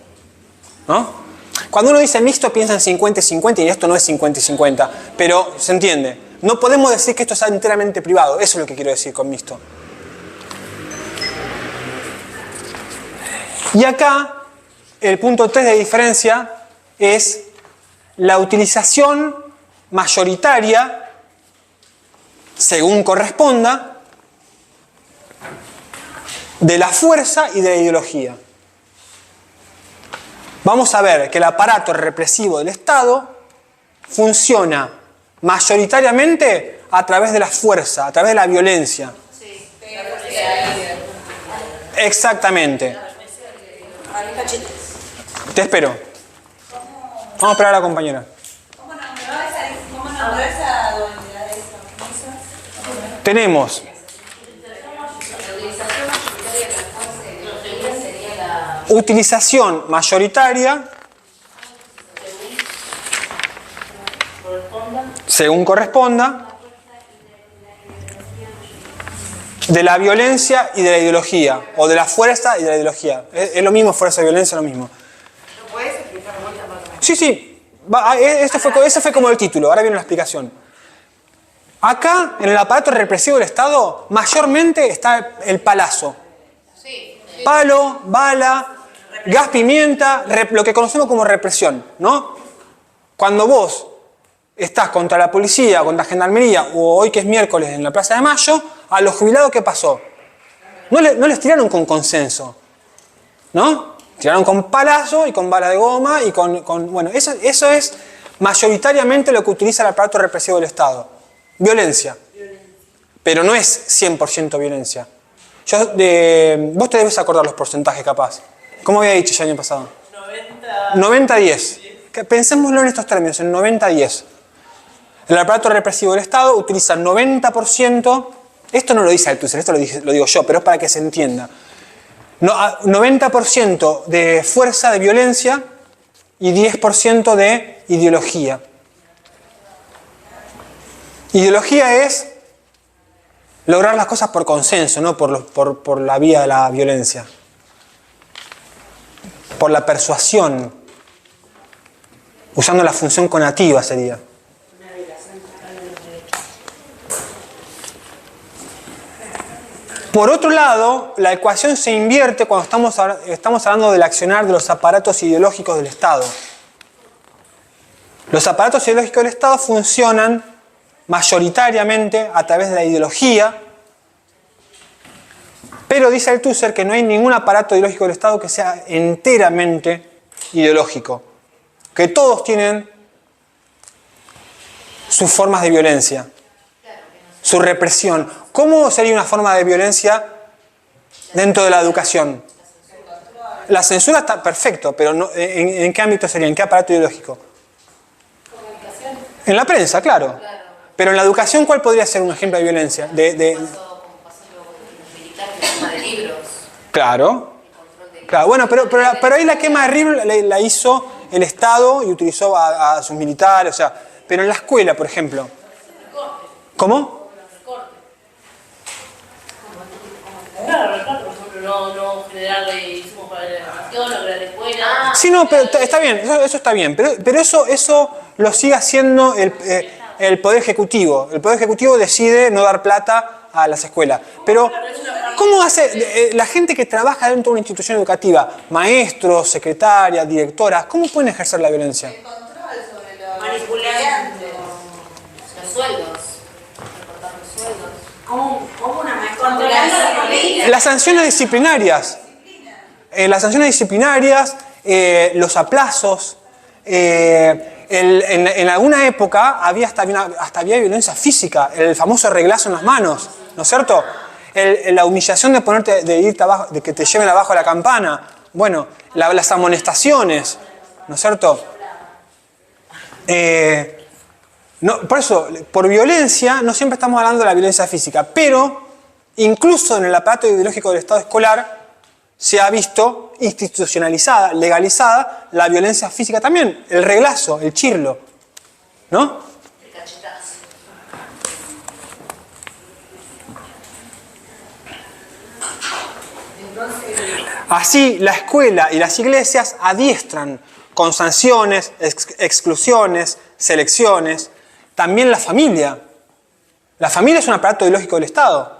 ¿No? Cuando uno dice mixto piensa en 50 y 50 y esto no es 50 y 50, pero se entiende. No podemos decir que esto sea enteramente privado, eso es lo que quiero decir con mixto. Y acá, el punto 3 de diferencia es la utilización mayoritaria, según corresponda, de la fuerza y de la ideología. Vamos a ver que el aparato represivo del Estado funciona mayoritariamente a través de la fuerza, a través de la violencia. Exactamente. Te espero. Vamos a esperar a la compañera. ¿Cómo nombró esa dualidad de eso? Tenemos utilización mayoritaria según corresponda de la violencia y de la ideología, o de la fuerza y de la ideología. Es lo mismo, fuerza y violencia es lo mismo. ¿Lo puedes explicar de vuelta más o menos? Sí, sí. Ese fue como el título, ahora viene la explicación. Acá, en el aparato represivo del Estado, mayormente está el palazo. Palo, bala, gas pimienta, lo que conocemos como represión, ¿no? Cuando vos estás contra la policía, contra la gendarmería, o hoy que es miércoles en la Plaza de Mayo, a los jubilados, ¿qué pasó? No les tiraron con consenso, ¿no? Tiraron con palazo y con bala de goma y bueno, eso es mayoritariamente lo que utiliza el aparato represivo del Estado. Violencia. Pero no es 100% violencia. Vos te debes acordar los porcentajes, capaz. ¿Cómo había dicho el año pasado? 90-10. Pensémoslo en estos términos, en 90-10. El aparato represivo del Estado utiliza 90%, esto no lo dice Althusser, esto lo digo yo, pero es para que se entienda. 90% de fuerza, de violencia, y 10% de ideología. Ideología es lograr las cosas por consenso, no por la vía de la violencia. Por la persuasión. Usando la función conativa sería. Por otro lado, la ecuación se invierte cuando estamos hablando del accionar de los aparatos ideológicos del Estado. Los aparatos ideológicos del Estado funcionan mayoritariamente a través de la ideología, pero dice Althusser que no hay ningún aparato ideológico del Estado que sea enteramente ideológico, que todos tienen sus formas de violencia, su represión. ¿Cómo sería una forma de violencia dentro de la educación? La censura está perfecto, pero no, ¿en qué ámbito sería? ¿En qué aparato ideológico? En la prensa, claro. Pero en la educación, ¿cuál podría ser un ejemplo de violencia? Claro. Claro. Bueno, pero ahí la quema de libros la hizo el Estado y utilizó a sus militares, o sea, pero en la escuela, por ejemplo. ¿Cómo? Claro, por ejemplo, no generar insumos para la educación, no crear escuelas. Sí, no, pero está bien, eso está bien, pero eso lo sigue haciendo el Poder Ejecutivo. El Poder Ejecutivo decide no dar plata a las escuelas. Pero, ¿cómo hace la gente que trabaja dentro de una institución educativa, maestros, secretarias, directoras, cómo pueden ejercer la violencia? El control sobre los Manipulando los sueldos, recortar los sueldos. ¿Cómo una maestra? Controlando la política. Las sanciones disciplinarias. Los aplazos. En alguna época hasta había violencia física, el famoso reglazo en las manos, ¿no es cierto? La humillación de que te lleven abajo de la campana. Bueno, las amonestaciones, ¿no es cierto? Por eso, por violencia, no siempre estamos hablando de la violencia física, pero incluso en el aparato ideológico del Estado escolar se ha visto institucionalizada, legalizada la violencia física también, el reglazo, el chirlo, ¿no? El cachetazo. Así, la escuela y las iglesias adiestran con sanciones, exclusiones, selecciones, también la familia. La familia es un aparato ideológico del Estado.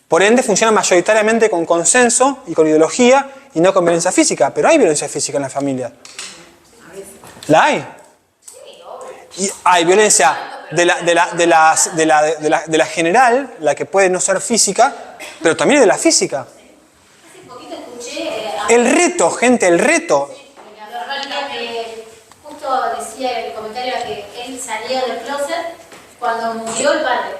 Por ende, funciona mayoritariamente con consenso y con ideología y no con violencia física. Pero hay violencia física en la familia. ¿La hay? Y hay violencia de la general, la que puede no ser física, pero también de la física. Hace poquito escuché El reto, gente, el reto. que justo decía el comentario que él salió del closet cuando murió el padre.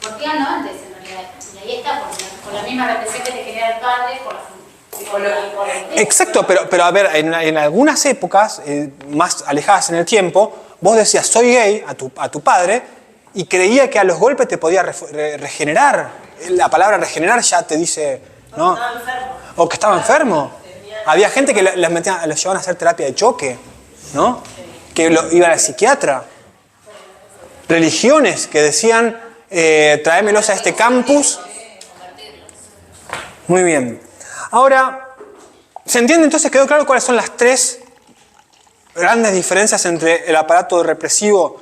¿Por qué no antes en realidad? Y Y ahí está, por la misma represión que te genera el padre, por el Exacto, pero a ver, en algunas épocas más alejadas en el tiempo, vos decías soy gay a tu padre y creía que a los golpes te podía regenerar. La palabra regenerar ya te dice, ¿no? O que estaba enfermo. Había gente que los llevaban a hacer terapia de choque, ¿no? Que iban al psiquiatra. Religiones que decían, tráemelos a este campus. Muy bien. Ahora, ¿se entiende entonces? ¿Quedó claro cuáles son las tres grandes diferencias entre el aparato represivo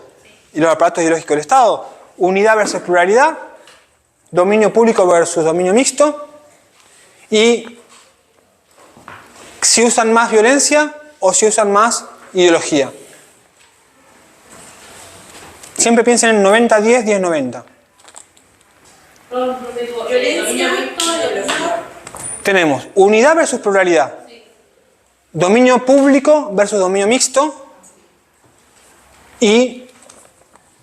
y los aparatos ideológicos del Estado? Unidad versus pluralidad, dominio público versus dominio mixto, y si usan más violencia o si usan más ideología. Siempre piensen en 90-10, 10-90. Tenemos unidad versus pluralidad, dominio público versus dominio mixto y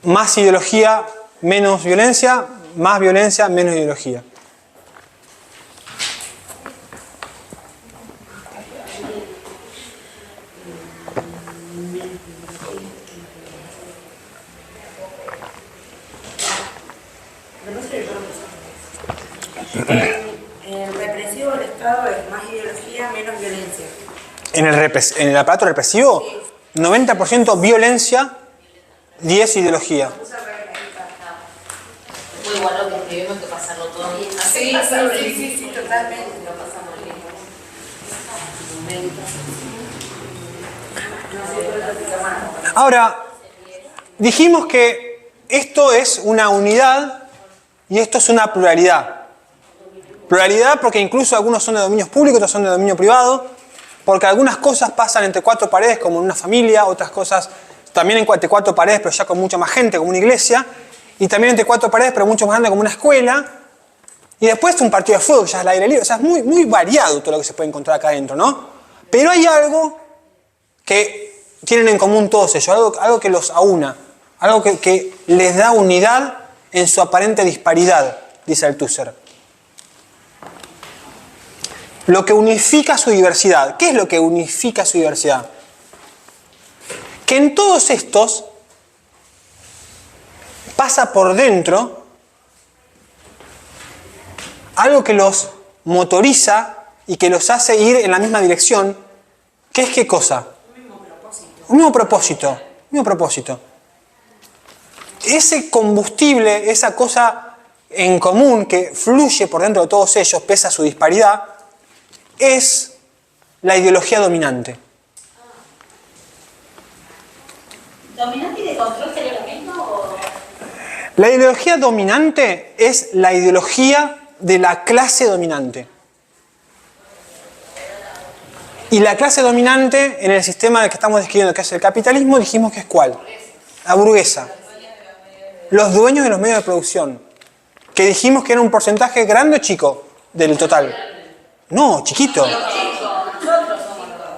más ideología, menos violencia, más violencia, menos ideología. El represivo del Estado es más ideología, menos violencia. En el aparato represivo, 90% violencia, 10 ideología. Muy igual lo que escribimos que pasarlo todo bien. Sí, totalmente. Lo pasamos bien. Ahora, dijimos que esto es una unidad y esto es una pluralidad. Pluralidad porque incluso algunos son de dominios públicos, otros son de dominio privado, porque algunas cosas pasan entre cuatro paredes como en una familia, otras cosas también entre cuatro paredes pero ya con mucha más gente como una iglesia, y también entre cuatro paredes pero mucho más grande como una escuela, y después un partido de fútbol, ya es el aire libre, o sea, es muy, muy variado todo lo que se puede encontrar acá adentro, ¿no? Pero hay algo que tienen en común todos ellos, algo que los aúna, algo que les da unidad en su aparente disparidad, dice Althusser. Lo que unifica su diversidad. ¿Qué es lo que unifica su diversidad? Que en todos estos pasa por dentro algo que los motoriza y que los hace ir en la misma dirección. ¿Qué es qué cosa? Un mismo propósito. Un mismo propósito. Ese combustible, esa cosa en común que fluye por dentro de todos ellos, pese a su disparidad, es la ideología dominante. ¿Dominante y de control sería lo mismo? O... La ideología dominante es la ideología de la clase dominante. Y la clase dominante en el sistema del que estamos describiendo, que es el capitalismo, dijimos que es ¿cuál? La burguesa. Los dueños de los medios de producción. Que dijimos que era un porcentaje grande o chico del total. No, chiquito.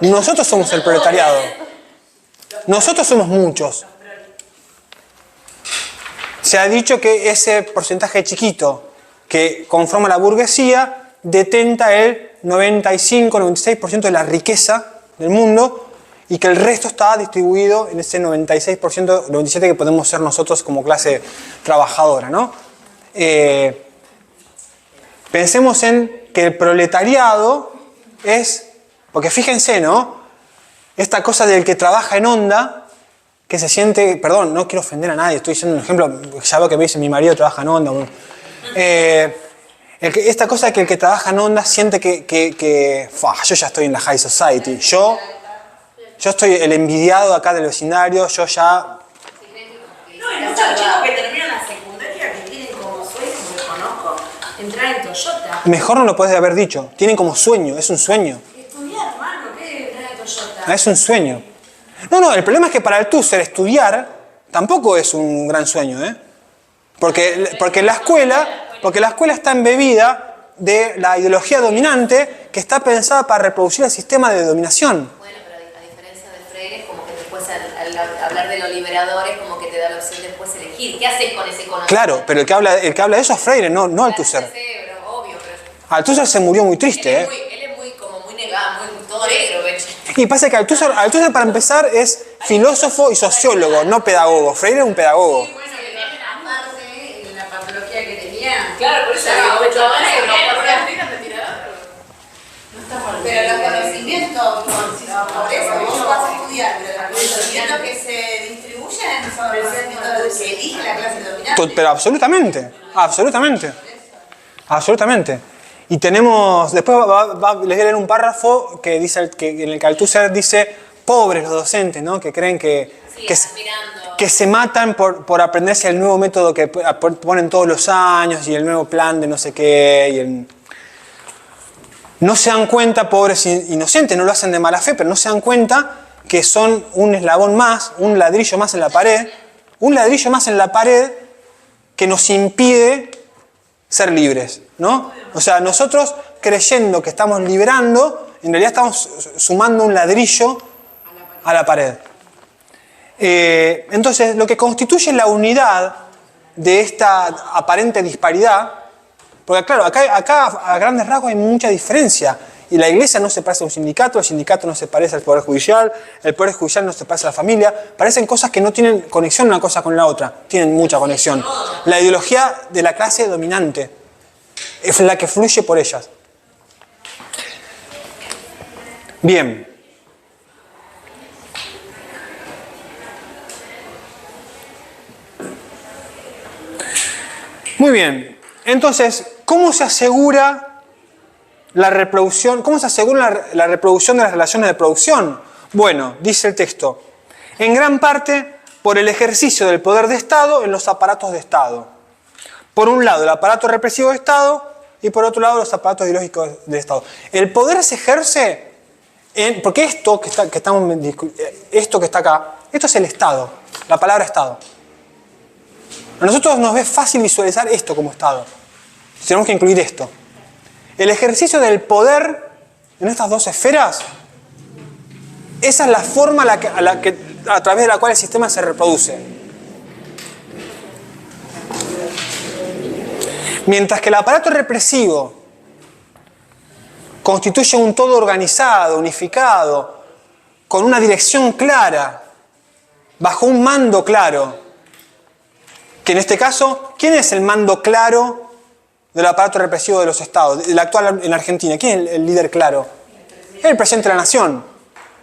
Nosotros somos el proletariado. Nosotros somos muchos. Se ha dicho que ese porcentaje chiquito que conforma la burguesía detenta el 95-96% de la riqueza del mundo y que el resto está distribuido en ese 96%, 97% que podemos ser nosotros como clase trabajadora, ¿no? Pensemos en que el proletariado es, porque fíjense, ¿no? Esta cosa del que trabaja en onda, que se siente, perdón, no quiero ofender a nadie, estoy diciendo un ejemplo, ya veo que me dice mi marido trabaja en onda. Esta cosa de que el que trabaja en onda siente que yo ya estoy en la high society, yo estoy el envidiado acá del vecindario, yo ya... No, y los chicos que terminan la secundaria que tienen como sueño, como lo conozco, entrar en Toyota. Mejor no lo puedes haber dicho, tienen como sueño, es un sueño. Estudiar, hermano, ¿qué es entrar en Toyota? Es un sueño. No, el problema es que para el Althusser estudiar tampoco es un gran sueño, ¿eh? Porque la escuela está embebida de la ideología dominante que está pensada para reproducir el sistema de dominación. Bueno, pero a diferencia de Freire, es como que después al hablar de lo liberador es como que te da la opción de después elegir. ¿Qué haces con ese conocimiento? Claro, pero el que habla de eso es Freire, no Althusser. Claro, Althusser se murió muy triste, ¿eh? Él es muy, como muy negado, muy todo negro, ¿ves? Y pasa que Althusser para empezar es filósofo y sociólogo, no pedagogo. Freire era un pedagogo. Sí, bueno, que tienen aparte en la patología que tenía. Claro, por eso Claro, digo, pero chavales, bueno, no, por la fija te tiraron. No está mal. Pero los conocimientos, por eso vos vas a estudiar, pero los conocimientos que se distribuyen son los conocimientos que elige la clase dominante. Pero absolutamente, absolutamente. Absolutamente. Y tenemos, después les voy a leer un párrafo que dice en el que Althusser dice, pobres los docentes, ¿no? Que creen que se matan por aprenderse el nuevo método que ponen todos los años y el nuevo plan de no sé qué. No se dan cuenta, pobres inocentes, no lo hacen de mala fe, pero no se dan cuenta que son un eslabón más, un ladrillo más en la pared, que nos impide ser libres, ¿no? O sea, nosotros creyendo que estamos liberando, en realidad estamos sumando un ladrillo a la pared. Entonces, lo que constituye la unidad de esta aparente disparidad, porque claro, acá a grandes rasgos hay mucha diferencia. Y la iglesia no se parece a un sindicato, el sindicato no se parece al poder judicial, el poder judicial no se parece a la familia. Parecen cosas que no tienen conexión una cosa con la otra, tienen mucha conexión. La ideología de la clase dominante es la que fluye por ellas. Bien. Muy bien. Entonces, ¿cómo se asegura la reproducción? ¿Cómo se asegura la reproducción de las relaciones de producción? Bueno, dice el texto, en gran parte por el ejercicio del poder de Estado en los aparatos de Estado. Por un lado, el aparato represivo de Estado y por otro lado, los aparatos ideológicos del Estado. El poder se ejerce porque esto que está acá, esto es el Estado, la palabra Estado. A nosotros nos es fácil visualizar esto como Estado. Tenemos que incluir esto. El ejercicio del poder en estas dos esferas, esa es la forma a través de la cual el sistema se reproduce. Mientras que el aparato represivo constituye un todo organizado, unificado, con una dirección clara, bajo un mando claro, que en este caso, ¿quién es el mando claro del aparato represivo de los estados, el actual en Argentina? ¿Quién es el líder claro? Es el presidente de la nación,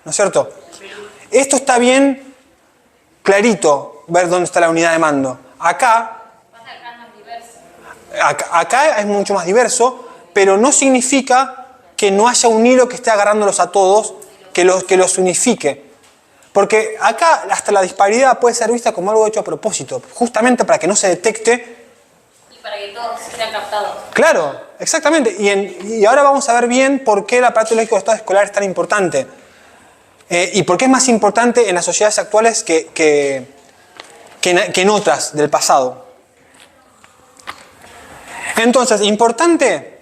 ¿no es cierto? Esto está bien clarito, ver dónde está la unidad de mando. Acá es mucho más diverso, pero no significa que no haya un hilo que esté agarrándolos a todos, que los unifique. Porque acá hasta la disparidad puede ser vista como algo hecho a propósito, justamente para que no se detecte. Y para que todos sean captados. Claro, exactamente. Y ahora vamos a ver bien por qué el aparato ideológico de Estado escolar es tan importante. Y por qué es más importante en las sociedades actuales que en otras del pasado. Entonces, importante,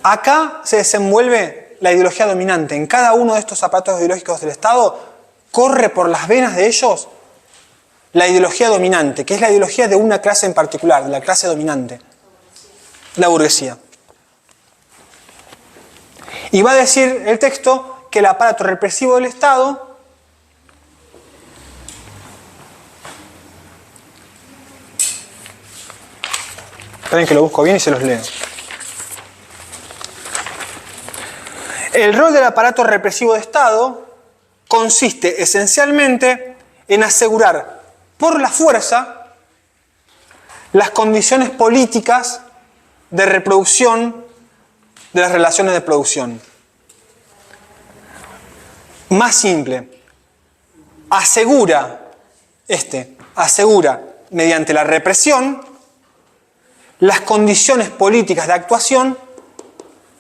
acá se desenvuelve la ideología dominante. En cada uno de estos aparatos ideológicos del Estado corre por las venas de ellos la ideología dominante, que es la ideología de una clase en particular, de la clase dominante, la burguesía. Y va a decir el texto que el aparato represivo del Estado esperen que lo busco bien y se los leo. El rol del aparato represivo de Estado consiste esencialmente en asegurar por la fuerza las condiciones políticas de reproducción de las relaciones de producción. Más simple, asegura mediante la represión las condiciones políticas de actuación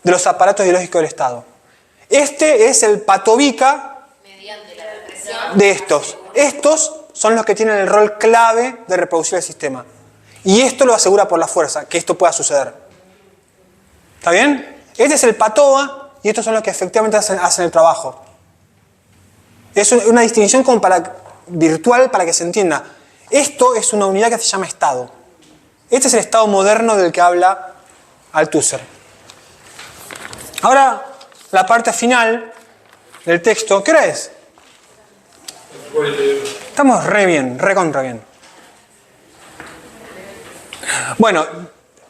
de los aparatos ideológicos del Estado. Este es el patobica Mediante la represión. de estos. Estos son los que tienen el rol clave de reproducir el sistema. Y esto lo asegura por la fuerza, que esto pueda suceder. ¿Está bien? Este es el patoa y estos son los que efectivamente hacen el trabajo. Es una distinción como virtual para que se entienda. Esto es una unidad que se llama Estado. Este es el Estado moderno del que habla Althusser. Ahora, la parte final del texto. ¿Qué hora es? Estamos re bien, re contra bien. Bueno,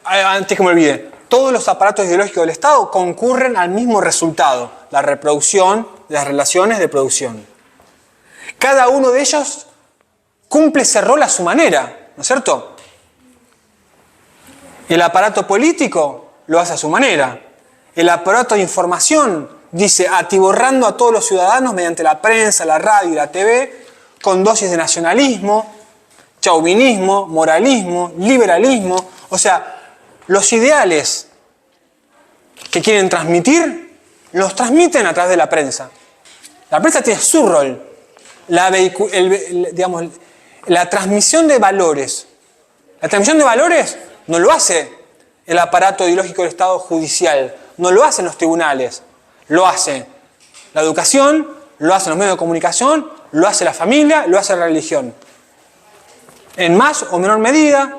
antes que me olvide, todos los aparatos ideológicos del Estado concurren al mismo resultado, la reproducción de las relaciones de producción. Cada uno de ellos cumple ese rol a su manera, ¿no es cierto? El aparato político lo hace a su manera. El aparato de información dice atiborrando a todos los ciudadanos mediante la prensa, la radio y la TV, con dosis de nacionalismo, chauvinismo, moralismo, liberalismo. O sea, los ideales que quieren transmitir, los transmiten a través de la prensa. La prensa tiene su rol. La transmisión de valores. La transmisión de valores no lo hace el aparato ideológico del Estado judicial, no lo hacen los tribunales, lo hace la educación, lo hacen los medios de comunicación, lo hace la familia, lo hace la religión. En más o menor medida,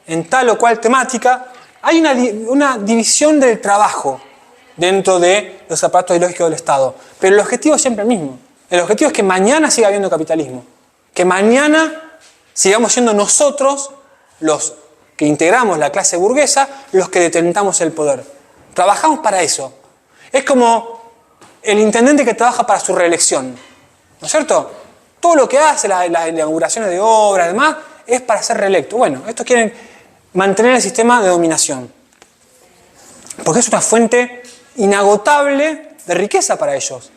en tal o cual temática, hay una división del trabajo dentro de los aparatos ideológicos del Estado. Pero el objetivo es siempre el mismo. El objetivo es que mañana siga habiendo capitalismo. Que mañana sigamos siendo nosotros, los que integramos la clase burguesa, los que detentamos el poder. Trabajamos para eso. Es como el intendente que trabaja para su reelección. ¿No es cierto? Todo lo que hace, las inauguraciones de obras, demás, es para ser reelecto. Bueno, estos quieren mantener el sistema de dominación. Porque es una fuente inagotable de riqueza para ellos.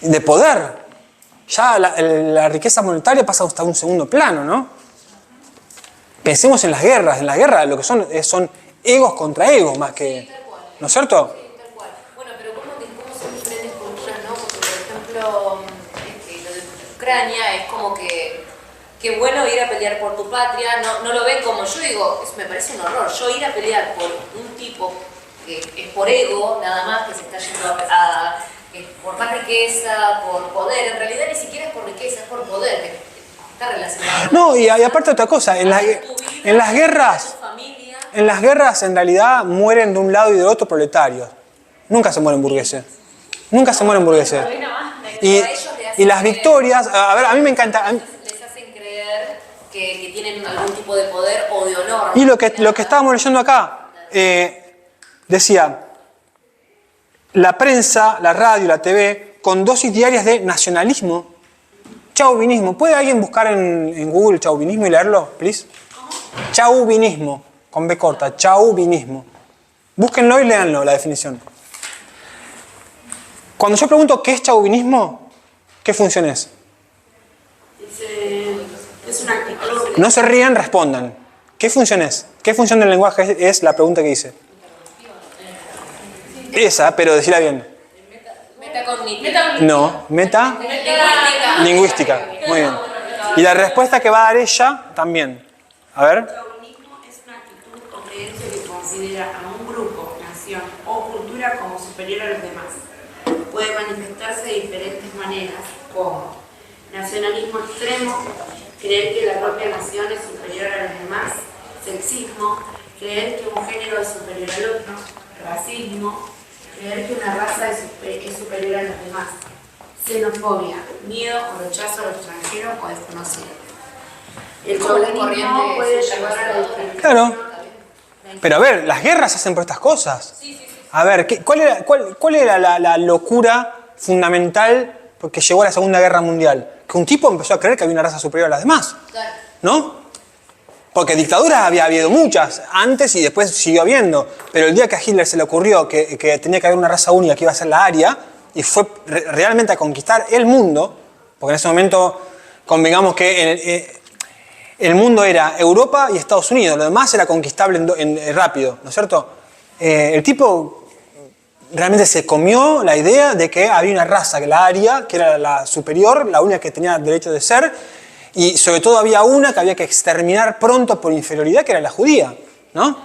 De poder. Ya la riqueza monetaria pasa hasta un segundo plano, ¿no? Pensemos en las guerras. En las guerras lo que son egos contra egos más que... ¿No es cierto? Sí, tal cual. Bueno, pero cómo son diferentes culturas, ¿no? Porque, por ejemplo, lo de Ucrania es como que bueno ir a pelear por tu patria, no lo ven como, yo digo, me parece un horror, yo ir a pelear por un tipo que es por ego, nada más, que se está yendo por más riqueza, por poder, en realidad ni siquiera es por riqueza, es por poder, que está relacionado. No, y aparte otra cosa, en las guerras... En las guerras, en realidad, mueren de un lado y de otro proletarios. Nunca se mueren burgueses. Nunca se mueren burgueses. Y las victorias... A ver, a mí me encanta... Les hacen creer que tienen algún tipo de poder o de honor. Y lo que estábamos leyendo acá, decía, la prensa, la radio, la TV, con dosis diarias de nacionalismo, chauvinismo. ¿Puede alguien buscar en Google chauvinismo y leerlo, please? Chauvinismo. Con B corta, chauvinismo. Búsquenlo y léanlo, la definición. Cuando yo pregunto qué es chauvinismo, ¿qué función es? Es una actitud. No se rían, respondan. ¿Qué función es? ¿Qué función del lenguaje es la pregunta que hice? Esa, pero decila bien. Metacognitiva. No, lingüística. Muy bien. Y la respuesta que va a dar ella también. A ver. Considera a un grupo, nación o cultura como superior a los demás. Puede manifestarse de diferentes maneras, como nacionalismo extremo, creer que la propia nación es superior a los demás, sexismo, creer que un género es superior al otro, racismo, creer que una raza es superior a los demás, xenofobia, miedo o rechazo a lo extranjero o desconocido. El chauvinismo puede llevar a la discriminación. Claro. Pero a ver, las guerras se hacen por estas cosas. A ver, ¿cuál era la locura fundamental que llegó a la Segunda Guerra Mundial? Que un tipo empezó a creer que había una raza superior a las demás. ¿No? Porque dictaduras había habido muchas, antes y después siguió habiendo. Pero el día que a Hitler se le ocurrió que tenía que haber una raza única que iba a ser la aria, y fue realmente a conquistar el mundo, porque en ese momento, convengamos que el mundo era Europa y Estados Unidos, lo demás era conquistable rápido, ¿no es cierto? El tipo realmente se comió la idea de que había una raza, que la aria, que era la superior, la única que tenía derecho de ser, y sobre todo había una que había que exterminar pronto por inferioridad, que era la judía, ¿no?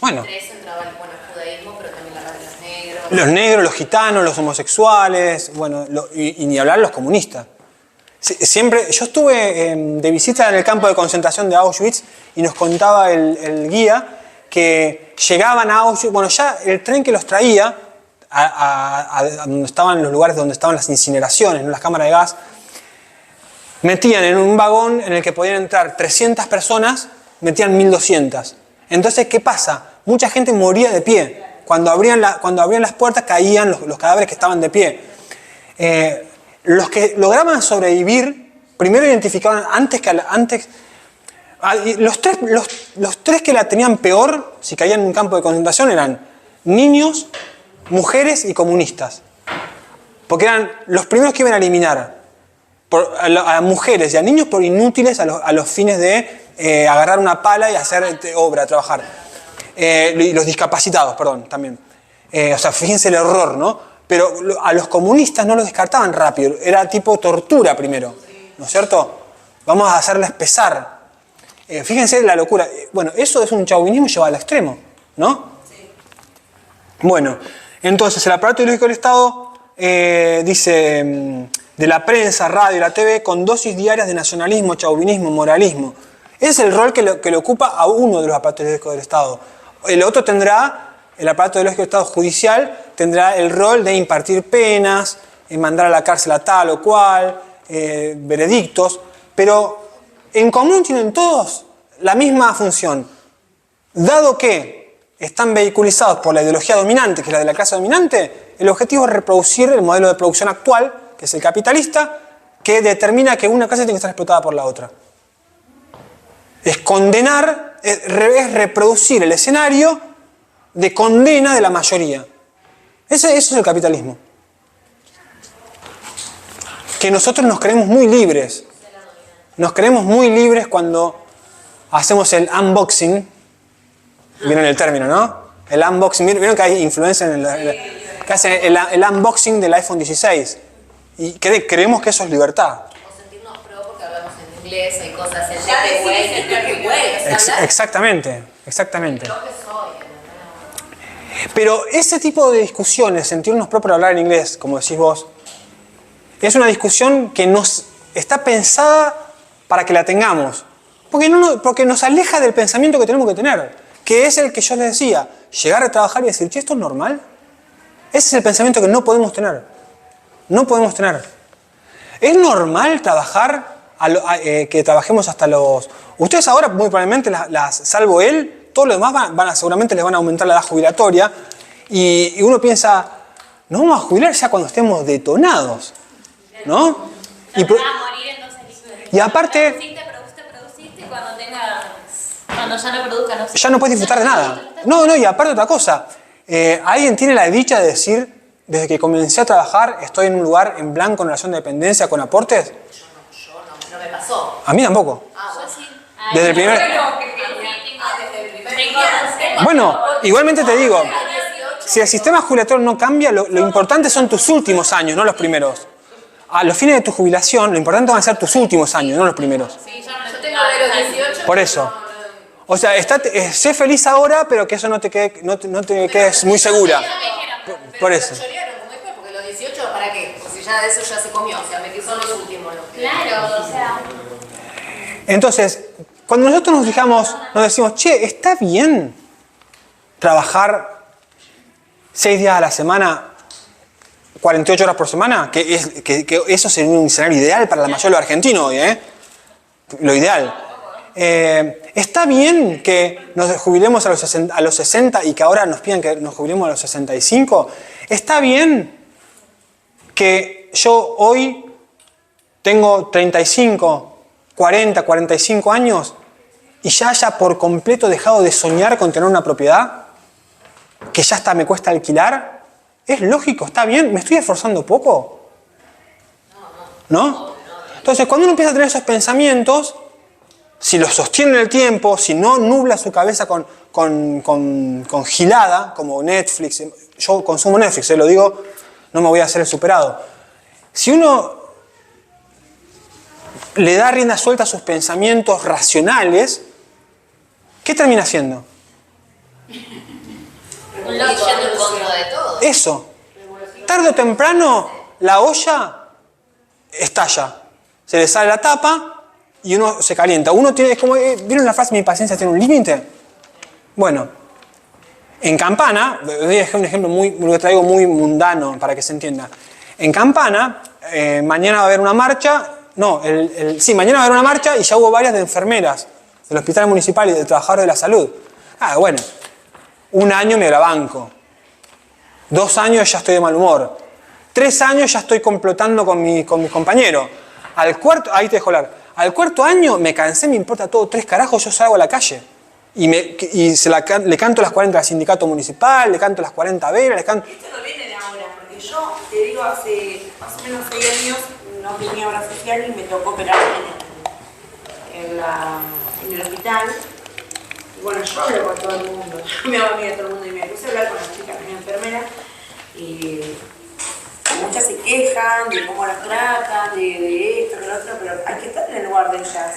Bueno. Entre eso entraba el judaísmo, pero también la raza de los negros. Los negros, los gitanos, los homosexuales, bueno, y ni hablar los comunistas. Siempre, yo estuve de visita en el campo de concentración de Auschwitz y nos contaba el guía que llegaban a Auschwitz, bueno, ya el tren que los traía a donde estaban los lugares donde estaban las incineraciones, ¿no? Las cámaras de gas, metían en un vagón en el que podían entrar 300 personas, metían 1200. Entonces, ¿qué pasa? Mucha gente moría de pie. Cuando abrían las puertas caían los cadáveres que estaban de pie. Los que lograban sobrevivir, primero identificaban los tres que la tenían peor, si caían en un campo de concentración, eran niños, mujeres y comunistas. Porque eran los primeros que iban a eliminar a mujeres y a niños por inútiles a los fines de agarrar una pala y hacer obra, trabajar. Y los discapacitados, perdón, también. O sea, fíjense el error, ¿no? Pero a los comunistas no los descartaban rápido. Era tipo tortura primero, ¿no es cierto? Vamos a hacerles pesar. Fíjense la locura. Bueno, eso es un chauvinismo llevado al extremo, ¿no? Sí. Bueno, entonces el aparato ideológico del Estado dice de la prensa, radio y la TV con dosis diarias de nacionalismo, chauvinismo, moralismo. Ese es el rol que le ocupa a uno de los aparatos ideológicos del Estado. El otro el aparato ideológico del Estado judicial, tendrá el rol de impartir penas, mandar a la cárcel a tal o cual, veredictos, pero en común tienen todos la misma función. Dado que están vehiculizados por la ideología dominante, que es la de la clase dominante, el objetivo es reproducir el modelo de producción actual, que es el capitalista, que determina que una clase tiene que estar explotada por la otra. Es condenar, es reproducir el escenario de condena de la mayoría. Eso es el capitalismo. Que nosotros nos creemos muy libres. Nos creemos muy libres cuando hacemos el unboxing. ¿Vieron el término, no? El unboxing. ¿Vieron que hay influencers que hacen el unboxing del iPhone 16? Y creemos que eso es libertad. O sentirnos pro porque hablamos en inglés, hay cosas en Ya decís Exactamente. Pero ese tipo de discusiones, sentirnos pro por hablar en inglés, como decís vos, es una discusión que está pensada para que la tengamos. Porque nos aleja del pensamiento que tenemos que tener, que es el que yo les decía, llegar a trabajar y decir, che, ¿esto es normal? Ese es el pensamiento que no podemos tener. No podemos tener. ¿Es normal trabajar, que trabajemos hasta los... Ustedes ahora, muy probablemente, salvo él, todos los demás seguramente les van a aumentar la edad jubilatoria y uno piensa, nos vamos a jubilar ya cuando estemos detonados, ¿no? Y aparte... Produciste, cuando ya no produzca, no sé. Ya no puedes disfrutar de nada. No, y aparte otra cosa, ¿alguien tiene la dicha de decir, desde que comencé a trabajar, estoy en un lugar en blanco en relación de dependencia con aportes? No me pasó. A mí tampoco. Yo sí. Desde el primer... Bueno, igualmente te digo, si el sistema jubilatorio no cambia, lo importante son tus últimos años, no los primeros. A los fines de tu jubilación, lo importante van a ser tus últimos años, no los primeros. Sí, yo tengo de los 18. Por eso. O sea, sé feliz ahora, pero que eso no te quedes muy segura. Por eso. Porque los 18, ¿para qué? O sea, ya de eso ya se comió, o sea, son los últimos. Claro, o sea... Entonces, cuando nosotros nos fijamos, nos decimos, che, ¿está bien trabajar 6 días a la semana, 48 horas por semana? Que eso sería un escenario ideal para la mayoría de los argentinos hoy, ¿eh? Lo ideal. ¿Está bien que nos jubilemos a los 60 y que ahora nos pidan que nos jubilemos a los 65? ¿Está bien que yo hoy tengo 35, 40, 45 años y ya haya por completo dejado de soñar con tener una propiedad? ¿Que ya hasta me cuesta alquilar? ¿Es lógico? ¿Está bien? ¿Me estoy esforzando poco? ¿No? Entonces, cuando uno empieza a tener esos pensamientos, si los sostiene en el tiempo, si no nubla su cabeza con gilada, como Netflix, yo consumo Netflix, lo digo, no me voy a hacer el superado. Si uno le da rienda suelta a sus pensamientos racionales, ¿qué termina haciendo? Un loco yendo en contra de todo. Eso. Tarde o temprano, la olla estalla. Se le sale la tapa y uno se calienta. Uno tiene, es como, ¿vieron la frase, mi paciencia tiene un límite? Bueno, En Campana, voy a dejar un ejemplo lo traigo muy mundano para que se entienda. En Campana, mañana va a haber una marcha, sí, mañana va a haber una marcha y ya hubo varias de enfermeras del hospital municipal y de trabajadores de la salud. Bueno, 1 año me la banco. 2 años ya estoy de mal humor. 3 años ya estoy complotando con mis compañeros. Ahí te dejo hablar. Al 4.º año me cansé, me importa todo 3 carajos, yo salgo a la calle. Le canto las 40 al sindicato municipal, le canto las 40 a Vera, le canto... Esto no viene de ahora, porque yo te digo, hace más o menos 6 años no tenía obra social y me tocó operar en el hospital. Y bueno, yo hablo con todo el mundo, yo me hago amiga de todo el mundo y me puse a hablar con las chicas que eran enfermeras y muchas se quejan de cómo las tratan, de esto, de lo otro, pero hay que estar en el lugar de ellas.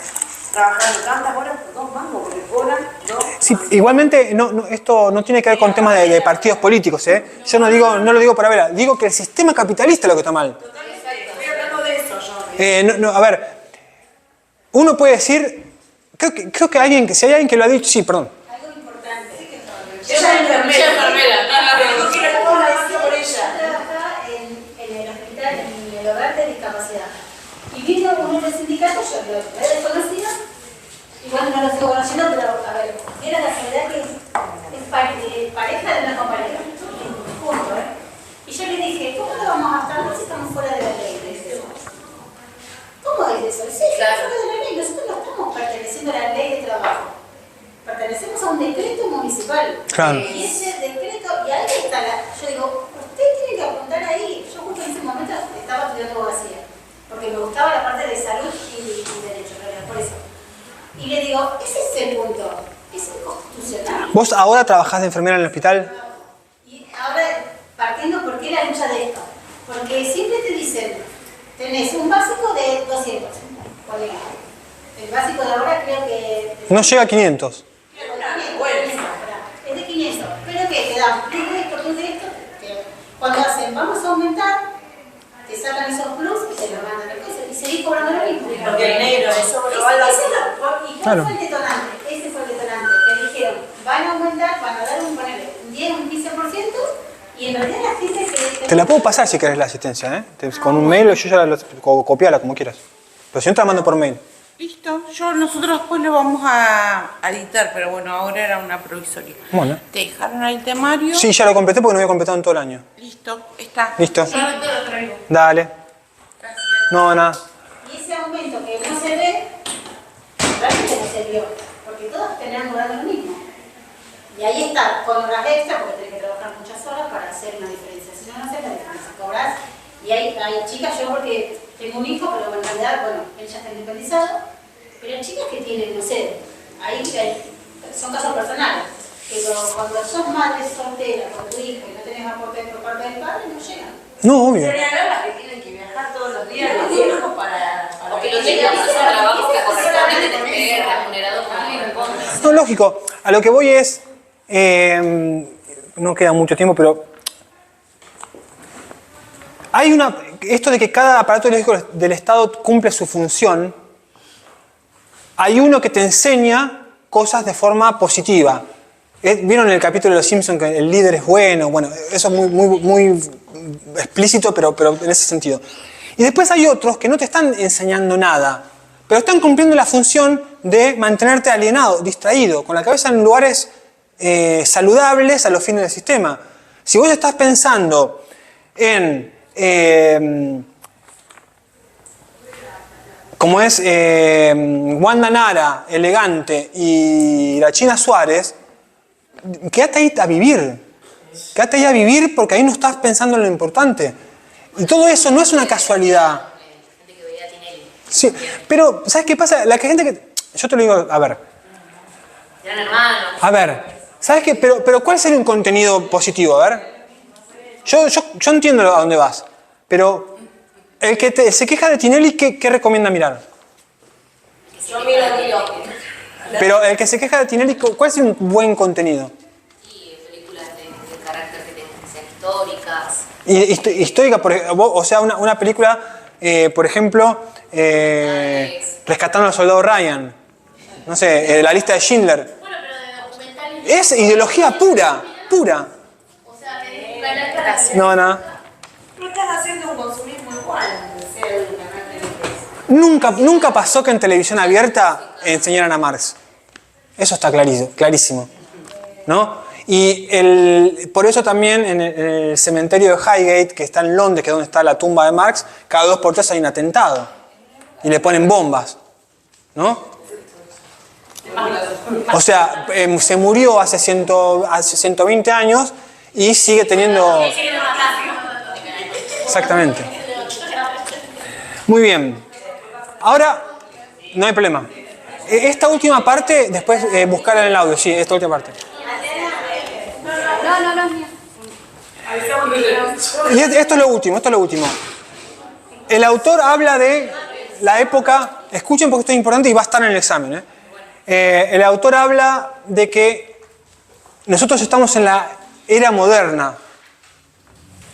Trabajando tantas horas por 2 mangos, porque cobran 2 mangos. Sí, igualmente esto no tiene que ver con temas de partidos políticos, ¿eh? Yo no lo digo para Vera, digo que el sistema capitalista es lo que está mal. Totalmente, estoy hablando de eso yo. A ver, uno puede decir, creo que si hay alguien que lo ha dicho, sí, perdón. Algo importante. Ella es enfermera. No quiero cómo la marcha por ella. Trabaja en el hospital, en el hogar de discapacidad. Y vino uno del sindicato, yo lo he desconocido, y bueno, no lo sigo conociendo, pero a ver, era la realidad que es pareja de una compañera, punto, ¿eh? Y yo le dije, ¿cómo lo vamos a estar si estamos fuera de la ley? Le dije, ¿cómo es eso? Sí, estamos fuera de la ley, nosotros no estamos perteneciendo a la ley de trabajo. Pertenecemos a un decreto municipal. Claro. Y ese decreto, y ahí está yo digo, usted tiene que apuntar ahí. Yo justo en ese momento estaba estudiando abogacía, porque me gustaba la parte de salud y derecho, por eso. Y le digo, ese es el punto, es inconstitucional. ¿Vos ahora trabajás de enfermera en el hospital? Y ahora, partiendo, ¿por qué la lucha de esto? Porque siempre te dicen, tenés un básico de 200, colega. El básico de ahora creo que... No llega a 500. Es de 500, pero que te dan plus de esto, que cuando hacen, vamos a aumentar, te sacan esos plus y te los mandan a cosas y seguís cobrando lo mismo. Porque el negro, eso ¿Y Claro. cuál fue el detonante? Ese fue el detonante. Que dijeron, van a aumentar, van a dar un 10, un 15%, y en realidad la gente que... Te la puedo pasar si querés la asistencia, ¿eh? Con un mail o yo ya copiala como quieras. Pero si no te la mando por mail. Listo, nosotros después lo vamos a editar, pero bueno, ahora era una provisoria. Bueno. ¿Te dejaron ahí el temario? Sí, ya lo completé porque no había completado en todo el año. Listo, está. ¿Listo? Solamente lo traigo. Dale. No, nada. Y ese aumento que no se ve, realmente no se vio, porque todos tenían cobrando lo mismo. Y ahí está, con horas extra, porque tenés que trabajar muchas horas para hacer una diferencia. Si no, no haces la diferencia. Cobrás, y hay chicas, yo porque tengo un hijo, pero en realidad, bueno, él ya está independizado, pero hay chicas que tienen, no sé, ahí son casos personales. Pero cuando sos madre soltera con tu hijo y no tenés aporte por parte del padre, no llegan. No, obvio. Serían las que tienen que viajar todos los días, los viejos para O que lo tengan que hacer trabajo que corresponde de tener remunerado como corresponde. No, lógico. A lo que voy es... no queda mucho tiempo, pero... Esto de que cada aparato ideológico del Estado cumple su función, hay uno que te enseña cosas de forma positiva. ¿Vieron en el capítulo de Los Simpsons que el líder es bueno? Bueno, eso es muy explícito, pero en ese sentido. Y después hay otros que no te están enseñando nada, pero están cumpliendo la función de mantenerte alienado, distraído, con la cabeza en lugares saludables a los fines del sistema. Si vos estás pensando en... como es Wanda Nara, elegante, y la China Suárez, quédate ahí a vivir. Quédate ahí a vivir porque ahí no estás pensando en lo importante. Y todo eso no es una casualidad. Gente que veía a Tinelli. Sí, pero ¿sabes qué pasa? La gente que... Yo te lo digo, a ver. Eran hermanos. A ver, ¿sabes qué? Pero ¿cuál sería un contenido positivo? A ver. Yo entiendo a dónde vas, pero el que se queja de Tinelli, ¿qué recomienda mirar? Yo miro Tilo. Pero el que se queja de Tinelli, ¿cuál es un buen contenido? Y películas de carácter que sean históricas. Histórica, o sea, una película, por ejemplo, Rescatando al Soldado Ryan, no sé, La Lista de Schindler. Bueno, pero de documentales. Es ideología pura, pura. O sea, tenés que ganar para No, no. Pero estás haciendo un consumismo igual, o sea, el canal de Nunca pasó que en televisión abierta enseñaran a Marx. Eso está clarísimo. ¿No? Y por eso también en el cementerio de Highgate, que está en Londres, que es donde está la tumba de Marx, cada 2 por 3 hay un atentado. Y le ponen bombas. ¿No? O sea, se murió hace 120 años y sigue teniendo... Exactamente. Muy bien. Ahora, no hay problema. Esta última parte, después buscarla en el audio. Sí, esta última parte. No es mío. Y esto es lo último, El autor habla de la época... Escuchen porque esto es importante y va a estar en el examen. El autor habla de que nosotros estamos en la era moderna.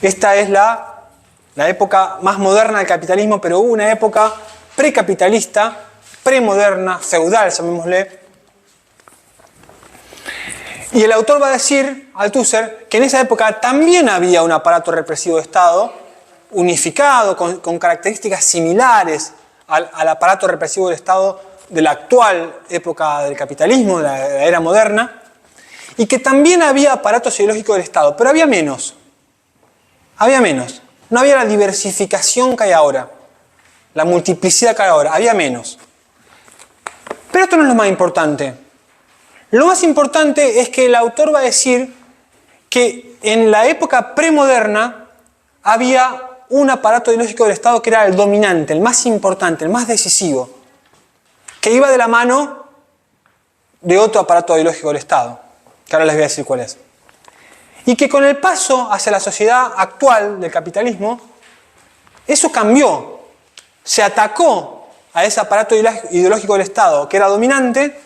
Esta es la época más moderna del capitalismo, pero hubo una época precapitalista, premoderna, feudal, llamémosle. Y el autor va a decir, Althusser, que en esa época también había un aparato represivo de Estado, unificado, con características similares al aparato represivo del Estado de la actual época del capitalismo, de la era moderna, y que también había aparatos ideológicos del Estado, pero había menos. Había menos. No había la diversificación que hay ahora, la multiplicidad que hay ahora, había menos. Pero esto no es lo más importante. Lo más importante es que el autor va a decir que en la época premoderna había un aparato ideológico del Estado que era el dominante, el más importante, el más decisivo, que iba de la mano de otro aparato ideológico del Estado, que ahora les voy a decir cuál es. Y que con el paso hacia la sociedad actual del capitalismo, eso cambió. Se atacó a ese aparato ideológico del Estado, que era dominante,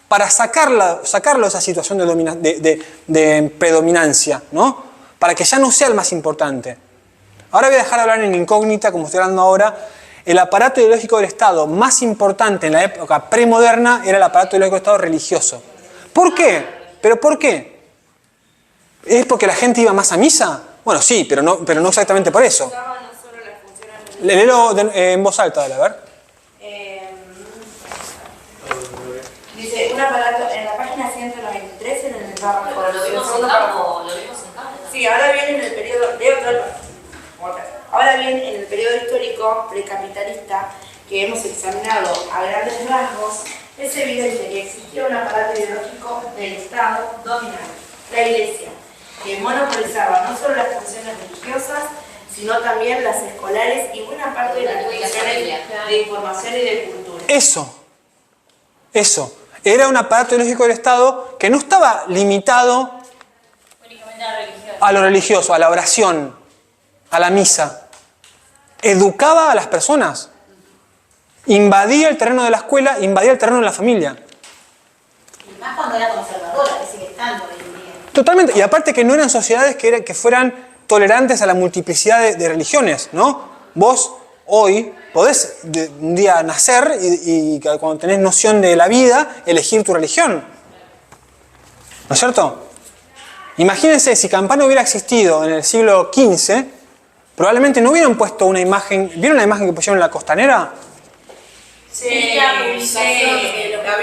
para sacarlo de esa situación de predominancia, ¿no? Para que ya no sea el más importante. Ahora voy a dejar de hablar en incógnita, como estoy hablando ahora. El aparato ideológico del Estado más importante en la época premoderna era el aparato ideológico del Estado religioso. ¿Por qué? ¿Pero por qué? ¿Es porque la gente iba más a misa? Bueno, sí, pero no exactamente por eso. Léelo en voz alta, dale, a ver. Dice, un aparato, en la página 193, en el párrafo, Lo vimos en campo, lo vimos en campo. sí, ahora bien en el periodo, ahora bien en el periodo histórico precapitalista que hemos examinado a grandes rasgos, es evidente que existía un aparato ideológico del Estado dominante, la Iglesia, que monopolizaba no solo las funciones religiosas, sino también las escolares y buena parte de las funciones de información y de cultura. Eso. Era un aparato ideológico del Estado que no estaba limitado a lo religioso, a la oración, a la misa. Educaba a las personas. Invadía el terreno de la escuela, invadía el terreno de la familia. Y más cuando era conservadora, que sigue estando hoy en día. Totalmente. Y aparte que no eran sociedades que fueran tolerantes a la multiplicidad de religiones, ¿no? Vos hoy podés un día nacer y cuando tenés noción de la vida, elegir tu religión. ¿No es cierto? Imagínense, si Campana hubiera existido en el siglo XV, probablemente no hubieran puesto una imagen... ¿Vieron la imagen que pusieron en la costanera? Sí, la vi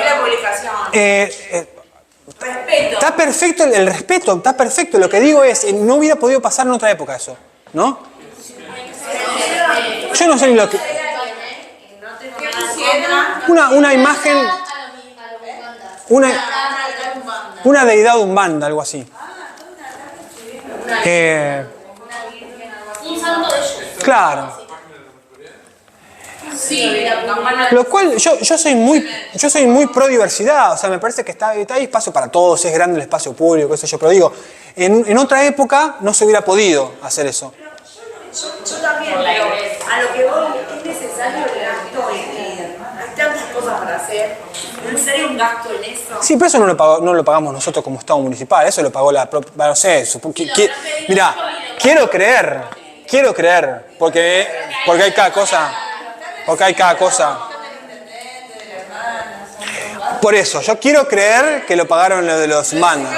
la publicación. Respeto. Está perfecto el respeto, está perfecto. Lo que digo es, no hubiera podido pasar en otra época eso, ¿no? Yo no sé ni lo que... Una imagen... Una deidad umbanda, algo así. Un santo de ellos. Claro. Sí, Lo cual, yo soy muy pro diversidad, o sea, me parece que hay espacio para todos, es grande el espacio público, qué sé yo, pero digo, en otra época no se hubiera podido hacer eso. Yo también, pero a lo que voy es necesario el gasto hay tantas cosas para hacer, ¿no es necesario un gasto en eso? Sí, pero eso no lo pagamos nosotros como Estado municipal, eso lo pagó la propia, no sé, mirá, quiero creer, porque hay cada cosa. Porque hay cada cosa. Por eso, yo quiero creer que lo pagaron lo de los mandos.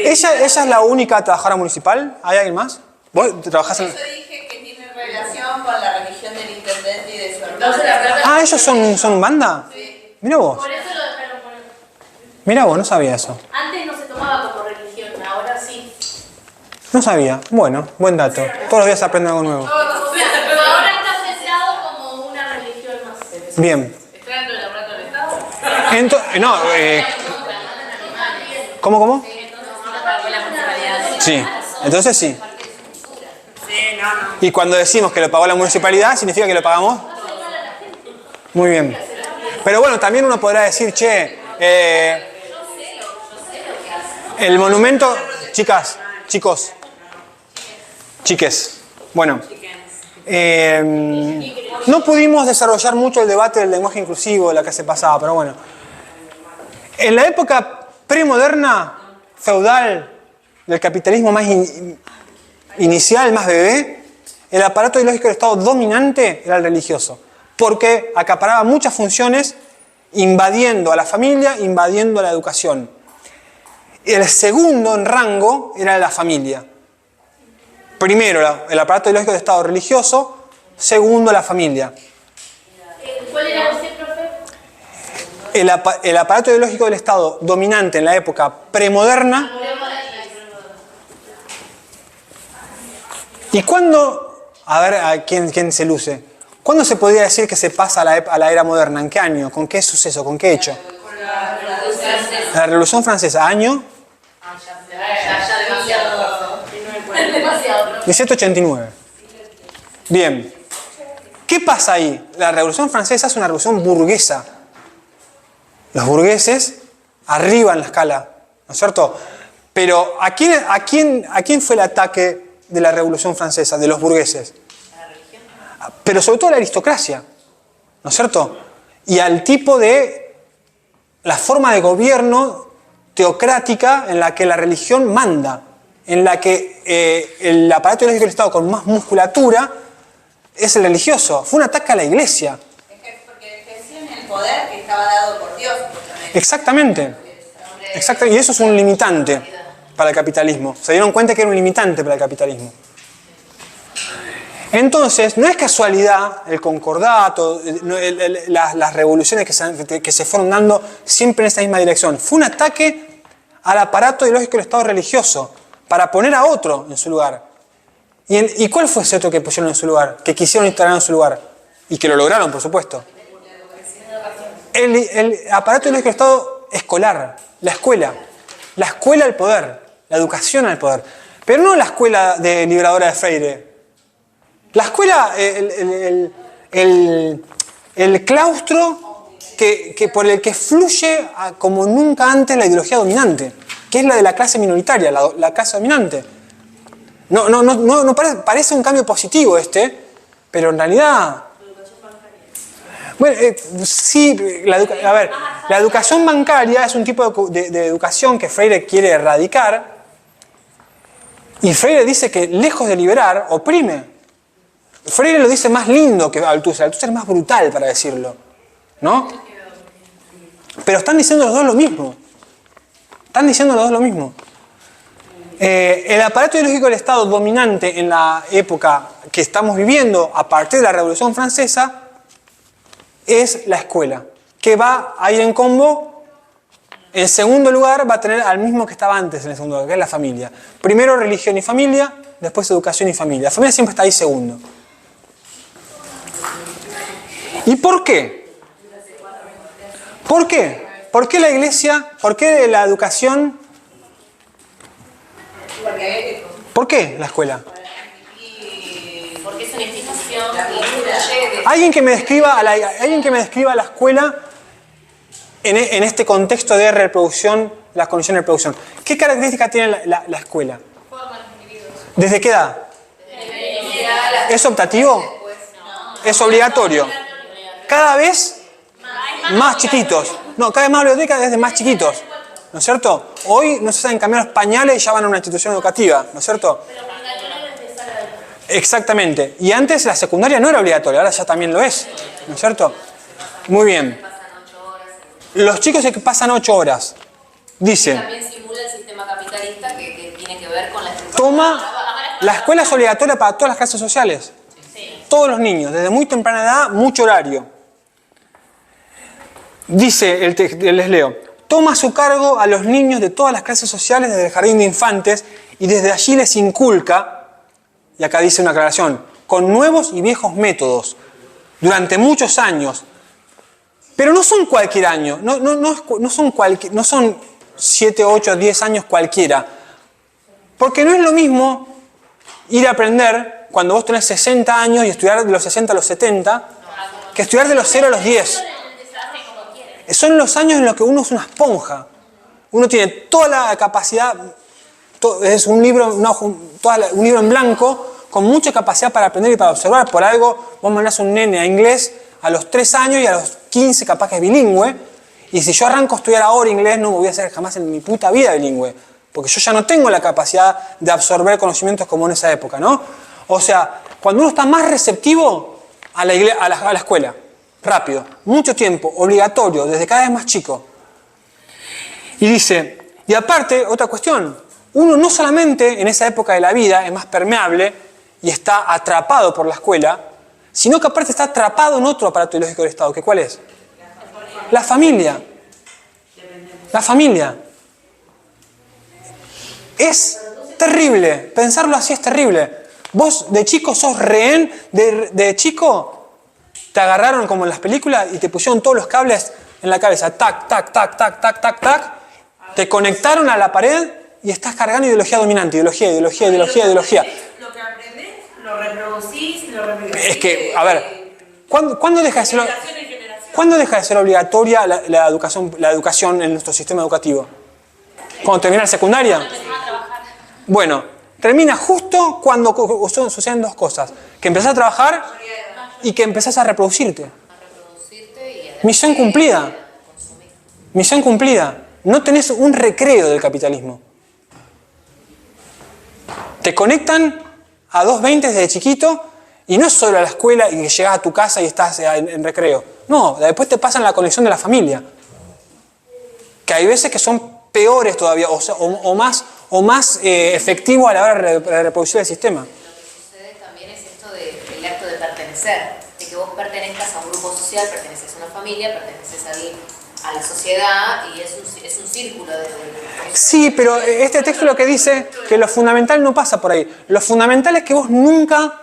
¿Ella es la única trabajadora municipal? ¿Hay alguien más? ¿Vos trabajás en...? Eso dije que tiene relación con la religión del intendente y de su hermano. Entonces, la plata- Ah, ¿ellos son banda? Sí. Mira vos. Por eso lo dejaron poner. Mira vos, no sabía eso. Antes no se tomaba como religión, ahora sí. No sabía. Bueno, buen dato. Todos los días aprende algo nuevo. Pero ahora está pensado como una religión más. Bien. ¿Está dentro del aparato del Estado? ¿Cómo? Sí. Entonces sí. Sí, no. Y cuando decimos que lo pagó la municipalidad, ¿significa que lo pagamos? Muy bien. Pero bueno, también uno podrá decir, che, el monumento... Chicas, chicos, chiques. Bueno, no pudimos desarrollar mucho el debate del lenguaje inclusivo la clase pasada, pero bueno. En la época premoderna, feudal, del capitalismo más inicial, más bebé, el aparato ideológico del Estado dominante era el religioso, porque acaparaba muchas funciones invadiendo a la familia, invadiendo a la educación. El segundo en rango era la familia. Primero el aparato ideológico del Estado religioso, segundo la familia. ¿Cuál era usted, profe? El aparato ideológico del Estado dominante en la época premoderna. ¿Y cuándo? A ver, ¿a quién se luce? ¿Cuándo se podría decir que se pasa a la era moderna? ¿En qué año? ¿Con qué suceso? ¿Con qué hecho? La Revolución Francesa. ¿Año? Demasiado. 1789. Bien. ¿Qué pasa ahí? La Revolución Francesa es una revolución burguesa. Los burgueses arriba en la escala, ¿no es cierto? Pero ¿a quién fue el ataque de la Revolución Francesa, de los burgueses? Pero sobre todo a la aristocracia, ¿no es cierto? Y al tipo de la forma de gobierno teocrática en la que la religión manda, en la que el aparato ideológico del Estado con más musculatura es el religioso. Fue un ataque a la iglesia. Porque ejercían el poder que estaba dado por Dios. Exactamente. Y eso es un limitante para el capitalismo. Se dieron cuenta que era un limitante para el capitalismo. Entonces, no es casualidad el concordato, las revoluciones que se fueron dando siempre en esa misma dirección. Fue un ataque al aparato ideológico del Estado religioso para poner a otro en su lugar. ¿Y cuál fue ese otro que pusieron en su lugar? Que quisieron instalar en su lugar. Y que lo lograron, por supuesto. El aparato ideológico del Estado escolar, la escuela. La escuela al poder, la educación al poder. Pero no la escuela de Liberadora de Freire. La escuela, el claustro por el que fluye como nunca antes la ideología dominante, que es la de la clase minoritaria, la clase dominante. No parece un cambio positivo pero en realidad... Bueno, sí, la educación bancaria es un tipo de educación que Freire quiere erradicar, y Freire dice que lejos de liberar, oprime. Freire lo dice más lindo que Althusser. Althusser es más brutal para decirlo, ¿no? Pero están diciendo los dos lo mismo. El aparato ideológico del Estado dominante en la época que estamos viviendo a partir de la Revolución Francesa es la escuela, que va a ir en combo. En segundo lugar va a tener al mismo que estaba antes en el segundo lugar, que es la familia. Primero religión y familia, después educación y familia. La familia siempre está ahí segundo. ¿Y por qué? ¿Por qué? ¿Por qué la iglesia? ¿Por qué la educación? ¿Por qué la escuela? Porque es una institución que incluye... Alguien que me describa la escuela en este contexto de reproducción, las condiciones de reproducción. ¿Qué características tiene la escuela? ¿Desde qué edad? ¿Es optativo? ¿Es obligatorio? Cada vez más chiquitos. No, cada vez más obligatorio, desde más chiquitos. ¿No es cierto? Hoy no se saben cambiar los pañales y ya van a una institución educativa. ¿No es cierto? Exactamente. Y antes la secundaria no era obligatoria, ahora ya también lo es. ¿No es cierto? Muy bien. Los chicos que pasan 8 horas. Dice. También simula el sistema capitalista que La escuela es obligatoria para todas las clases sociales. Todos los niños, desde muy temprana edad, mucho horario. Dice, les leo, toma a su cargo a los niños de todas las clases sociales desde el jardín de infantes y desde allí les inculca, y acá dice una aclaración, con nuevos y viejos métodos, durante muchos años. Pero no son cualquier año, no son 7, 8, 10 años cualquiera. Porque no es lo mismo ir a aprender cuando vos tenés 60 años y estudiar de los 60 a los 70, que estudiar de los 0 a los 10. Son los años en los que uno es una esponja. Uno tiene toda la capacidad, es un libro, un libro en blanco, con mucha capacidad para aprender y para observar. Por algo, vos mandás a un nene a inglés a los 3 años y a los 15 capaz que es bilingüe. Y si yo arranco a estudiar ahora inglés, no me voy a hacer jamás en mi puta vida bilingüe. Porque yo ya no tengo la capacidad de absorber conocimientos como en esa época, ¿no? O sea, cuando uno está más receptivo a la escuela, rápido, mucho tiempo, obligatorio, desde cada vez más chico. Y dice, y aparte, otra cuestión, uno no solamente en esa época de la vida es más permeable y está atrapado por la escuela, sino que aparte está atrapado en otro aparato ideológico del Estado, ¿que cuál es? La familia. La familia. Es terrible, pensarlo así es terrible. Vos de chico sos rehén, de chico te agarraron como en las películas y te pusieron todos los cables en la cabeza, tac, tac, tac, tac, tac, tac, tac, te conectaron a la pared y estás cargando ideología dominante, ideología. Lo que aprendés, lo reproducís, lo repetís. Es que, a ver, ¿cuándo deja de ser obligatoria la educación en nuestro sistema educativo? ¿Cuando termina la secundaria? Bueno, termina justo cuando suceden dos cosas. Que empezás a trabajar y que empezás a reproducirte. Misión cumplida. Misión cumplida. No tenés un recreo del capitalismo. Te conectan a 220 desde chiquito y no es solo a la escuela y que llegas a tu casa y estás en recreo. No, después te pasan la conexión de la familia. Que hay veces que son peores todavía o más efectivos a la hora de reproducir el sistema. Lo que sucede también es esto del acto de pertenecer, de que vos pertenezcas a un grupo social, perteneces a una familia, perteneces a la sociedad y es un círculo de... Sí, pero este texto lo que dice que lo fundamental no pasa por ahí. Lo fundamental es que vos nunca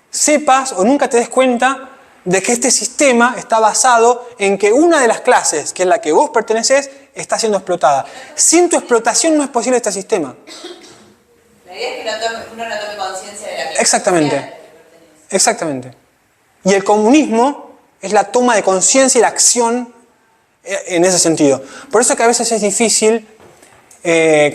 sepas o nunca te des cuenta de que este sistema está basado en que una de las clases, que es la que vos perteneces, está siendo explotada. Sin tu explotación no es posible este sistema. La idea es que uno no tome conciencia de la clase. Exactamente. Exactamente. Y el comunismo es la toma de conciencia y la acción en ese sentido. Por eso que a veces es difícil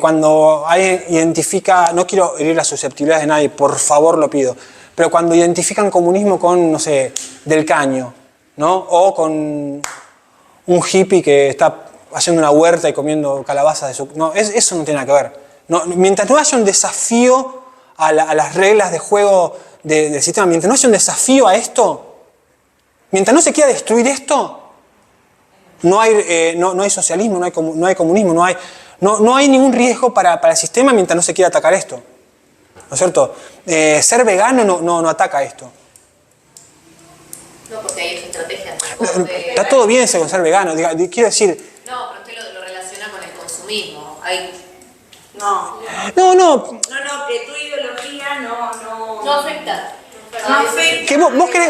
cuando alguien identifica, no quiero herir la susceptibilidad de nadie, por favor lo pido, pero cuando identifican comunismo con, no sé, Del Caño, ¿no? O con un hippie que está haciendo una huerta y comiendo calabazas de su... No, eso no tiene nada que ver. No, mientras no haya un desafío a las reglas de juego del sistema, mientras no haya un desafío a esto, mientras no se quiera destruir esto, no hay socialismo, no hay comunismo, no hay ningún riesgo para el sistema mientras no se quiera atacar esto. ¿No es cierto? Ser vegano no ataca esto. No, porque hay estrategias. Está todo bien con ser vegano. Quiero decir... No, pero usted lo relaciona con el consumismo. No, que tu ideología no afecta. No afecta. Que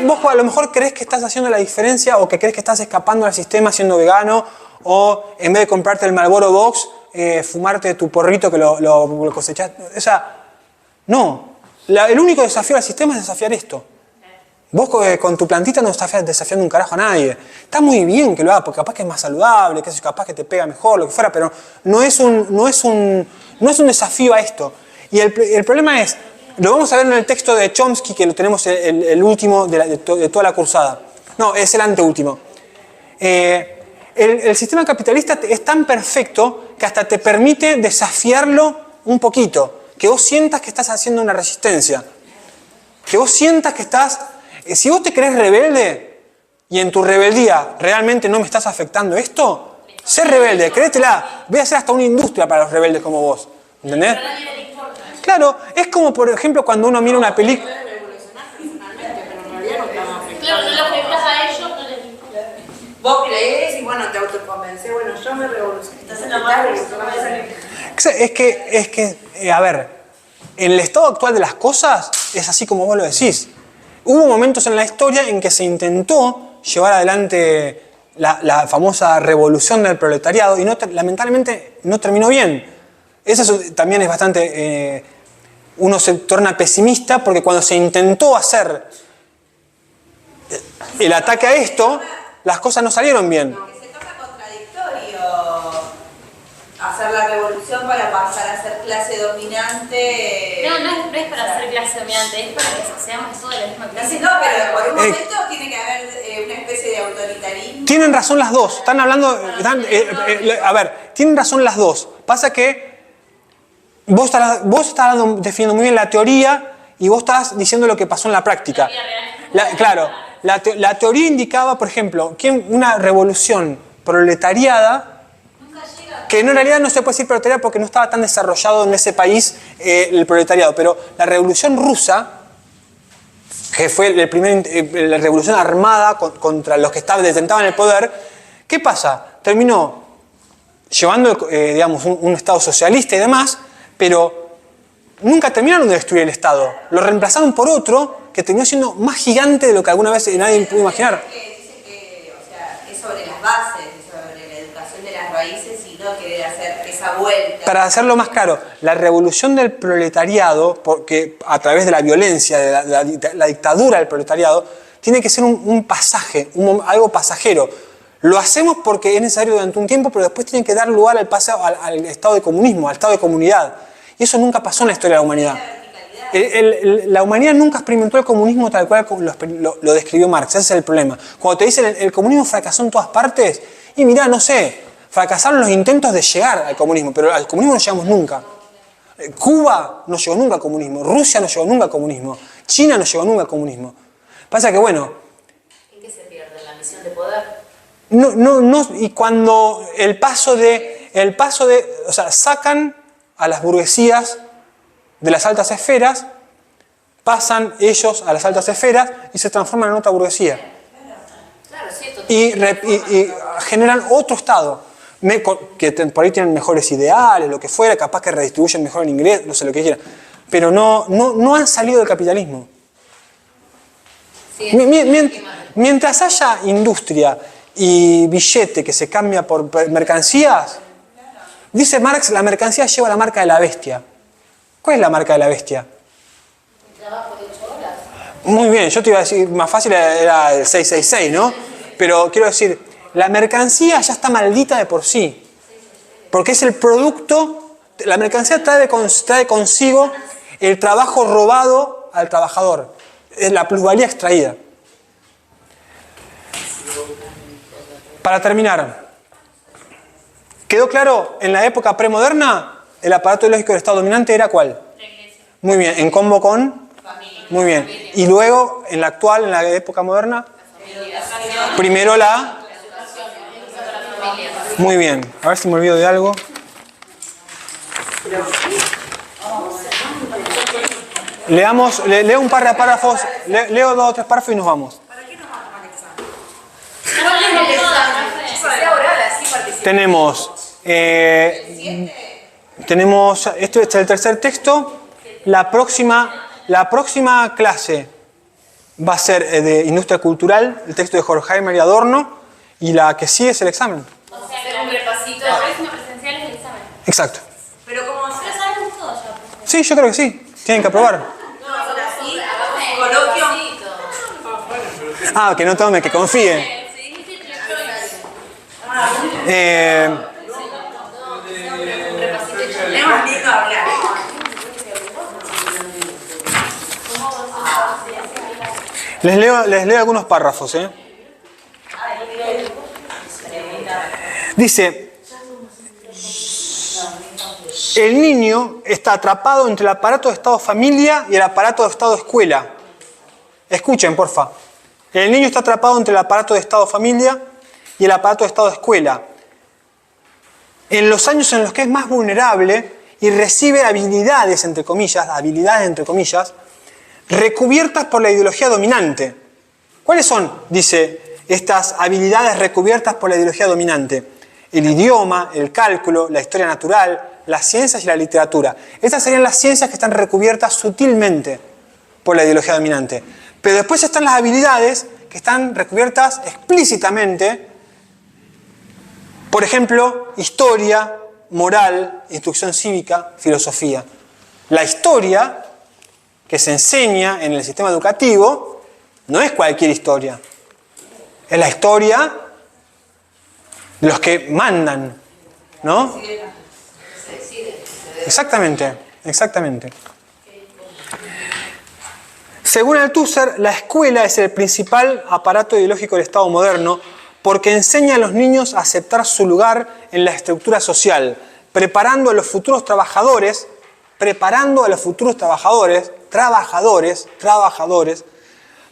vos a lo mejor crees que estás haciendo la diferencia o que crees que estás escapando al sistema siendo vegano o en vez de comprarte el Marlboro Box, fumarte tu porrito que lo cosechaste. O sea, no. El único desafío al sistema es desafiar esto. Vos con tu plantita no estás desafiando un carajo a nadie. Está muy bien que lo hagas porque capaz que es más saludable, que capaz que te pega mejor, lo que fuera, pero no es un desafío a esto. Y el problema es, lo vamos a ver en el texto de Chomsky, que lo tenemos el último de toda la cursada. No, es el anteúltimo. El sistema capitalista es tan perfecto que hasta te permite desafiarlo un poquito. Que vos sientas que estás haciendo una resistencia. Que vos sientas que estás... Si vos te crees rebelde y en tu rebeldía realmente no me estás afectando esto, sé rebelde, créetela. Voy a hacer hasta una industria para los rebeldes como vos. ¿Entendés? Claro, es como por ejemplo cuando uno mira una película. Puede revolucionar personalmente, pero en realidad no estamos afectados. Claro, no los afectas a ellos, no les vinculas. Vos creés y bueno, te autoconvencés, bueno, yo me revolucioné. Estás en la madre, Es que, a ver, en el estado actual de las cosas es así como vos lo decís. Hubo momentos en la historia en que se intentó llevar adelante la famosa revolución del proletariado y lamentablemente no terminó bien. Eso también es bastante... uno se torna pesimista porque cuando se intentó hacer el ataque a esto, las cosas no salieron bien. Que se torna contradictorio hacer la revolución para pasar a ser clase dominante. No es para ser clase dominante, es para que seamos todos de la misma clase. No, pero por un momento tiene que haber una especie de autoritarismo. Tienen razón las dos. Están hablando... a ver, tienen razón las dos. Pasa que vos estás definiendo muy bien la teoría y vos estás diciendo lo que pasó en la práctica. Claro, la teoría indicaba, por ejemplo, que una revolución proletariada, que en realidad no se puede decir proletariada porque no estaba tan desarrollado en ese país el proletariado, pero la revolución rusa, que fue la revolución armada contra los que detentaban el poder, ¿qué pasa? Terminó llevando, digamos, un Estado socialista y demás, pero nunca terminaron de destruir el Estado. Lo reemplazaron por otro que terminó siendo más gigante de lo que alguna vez nadie pudo imaginar. Dice que, o sea, es sobre las bases, es sobre la educación de las raíces y no querer hacer esa vuelta. Para hacerlo más claro, la revolución del proletariado, porque a través de la violencia, de la dictadura del proletariado, tiene que ser un pasaje, algo pasajero. Lo hacemos porque es necesario durante un tiempo, pero después tiene que dar lugar al paso al estado de comunismo, al estado de comunidad. Y eso nunca pasó en la historia de la humanidad. La humanidad nunca experimentó el comunismo tal cual lo describió Marx. Ese es el problema. Cuando te dicen el comunismo fracasó en todas partes, y mirá, no sé, fracasaron los intentos de llegar al comunismo, pero al comunismo no llegamos nunca. Cuba no llegó nunca al comunismo, Rusia no llegó nunca al comunismo, China no llegó nunca al comunismo. Pasa que, bueno... ¿En qué se pierde? ¿La misión de poder? No, y cuando el paso de, o sea, sacan a las burguesías de las altas esferas, pasan ellos a las altas esferas y se transforman en otra burguesía. Claro, sí, esto Y generan otro estado, que por ahí tienen mejores ideales, lo que fuera, capaz que redistribuyen mejor el ingreso, no sé lo que quieran, pero no han salido del capitalismo. sí, Mientras haya industria y billete que se cambia por mercancías, dice Marx, la mercancía lleva la marca de la bestia. ¿Cuál es la marca de la bestia? El trabajo de 8 horas. Muy bien, yo te iba a decir, más fácil era el 666, ¿no? Pero quiero decir, la mercancía ya está maldita de por sí. Porque es el producto, la mercancía trae consigo el trabajo robado al trabajador. Es la plusvalía extraída. Para terminar, ¿quedó claro? En la época premoderna, el aparato ideológico del Estado dominante era ¿cuál? Muy bien, en combo con... Muy bien. Y luego, en la actual, en la época moderna, primero la... Muy bien. A ver si me olvido de algo. Leo un par de párrafos, leo 2 o 3 párrafos y nos vamos. sea oral, así participa. Tenemos, este es el tercer texto. La próxima clase va a ser de Industria Cultural, el texto de Horkheimer y Adorno, y la que sigue es el examen. O sea, hacer un repasito. La próxima presencial es el examen. Exacto. Pero como Pero sabemos todo ya, profe. Sí, yo creo que sí. Tienen que aprobar. coloquio. Ah, que no tome, que confíe. Es más lindo hablar. Les leo algunos párrafos. Dice, el niño está atrapado entre el aparato de Estado-familia y el aparato de Estado-escuela. Escuchen, porfa. El niño está atrapado entre el aparato de Estado-familia y el aparato de Estado-escuela. En los años en los que es más vulnerable y recibe habilidades, entre comillas, recubiertas por la ideología dominante. ¿Cuáles son, dice, estas habilidades recubiertas por la ideología dominante? El idioma, el cálculo, la historia natural, las ciencias y la literatura. Estas serían las ciencias que están recubiertas sutilmente por la ideología dominante. Pero después están las habilidades que están recubiertas explícitamente, por ejemplo, historia, moral, instrucción cívica, filosofía. La historia que se enseña en el sistema educativo no es cualquier historia. Es la historia de los que mandan, ¿no? Exactamente, exactamente. Según Althusser, la escuela es el principal aparato ideológico del Estado moderno porque enseña a los niños a aceptar su lugar en la estructura social, preparando a los futuros trabajadores,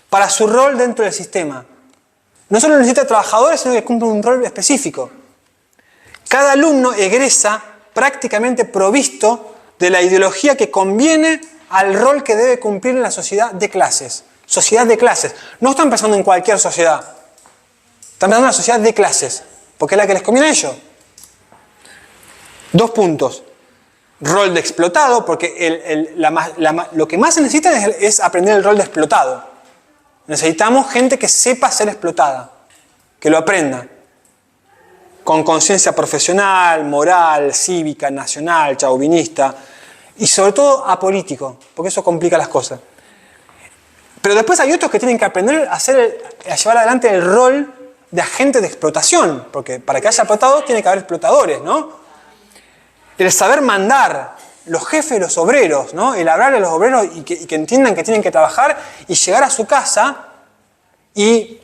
para su rol dentro del sistema. No solo necesita trabajadores, sino que cumple un rol específico. Cada alumno egresa prácticamente provisto de la ideología que conviene al rol que debe cumplir en la sociedad de clases. Sociedad de clases. No están pensando en cualquier sociedad. Están pensando en una sociedad de clases, porque es la que les conviene a ellos. 2 puntos. Rol de explotado, porque lo que más se necesita es aprender el rol de explotado. Necesitamos gente que sepa ser explotada, que lo aprenda. Con conciencia profesional, moral, cívica, nacional, chauvinista y sobre todo apolítico, porque eso complica las cosas. Pero después hay otros que tienen que aprender a llevar adelante el rol de agente de explotación, porque para que haya explotado tiene que haber explotadores, ¿no? El saber mandar, los jefes, los obreros, ¿no? El hablar a los obreros y que entiendan que tienen que trabajar y llegar a su casa y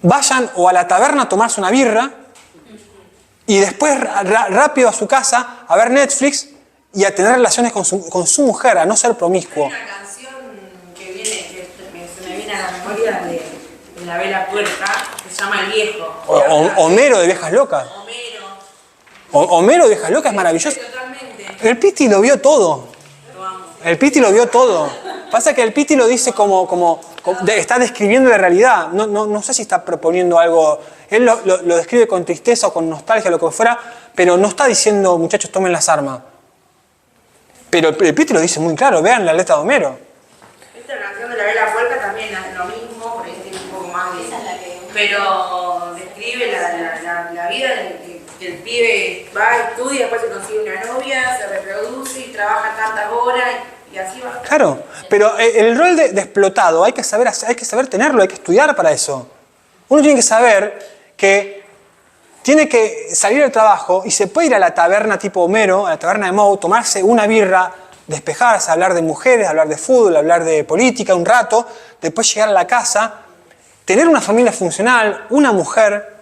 vayan o a la taberna a tomarse una birra y después rápido a su casa a ver Netflix y a tener relaciones con su mujer, a no ser promiscuo. Hay una canción que se me viene a la memoria de La Vela Puerca, que se llama El Viejo. Homero de Viejas Locas. Homero de Viejas Locas es maravilloso. Totalmente. El Piti lo vio todo. El Piti lo vio todo. Pasa que el Piti lo dice como está describiendo la realidad. No sé si está proponiendo algo. Él lo describe con tristeza o con nostalgia, lo que fuera, pero no está diciendo, muchachos, tomen las armas. Pero el Piti lo dice muy claro, vean la letra de Homero. Esta canción de La Vela Puerca también es lo mismo, porque tiene un poco más de... Pero describe la vida que el pibe va, estudia, después se consigue una novia, se reproduce y trabaja tantas horas y así va. Claro, pero el rol de explotado hay que saber tenerlo, hay que estudiar para eso. Uno tiene que saber que tiene que salir del trabajo y se puede ir a la taberna tipo Homero, a la taberna de Moe, tomarse una birra, despejarse, hablar de mujeres, hablar de fútbol, hablar de política un rato, después llegar a la casa, tener una familia funcional, una mujer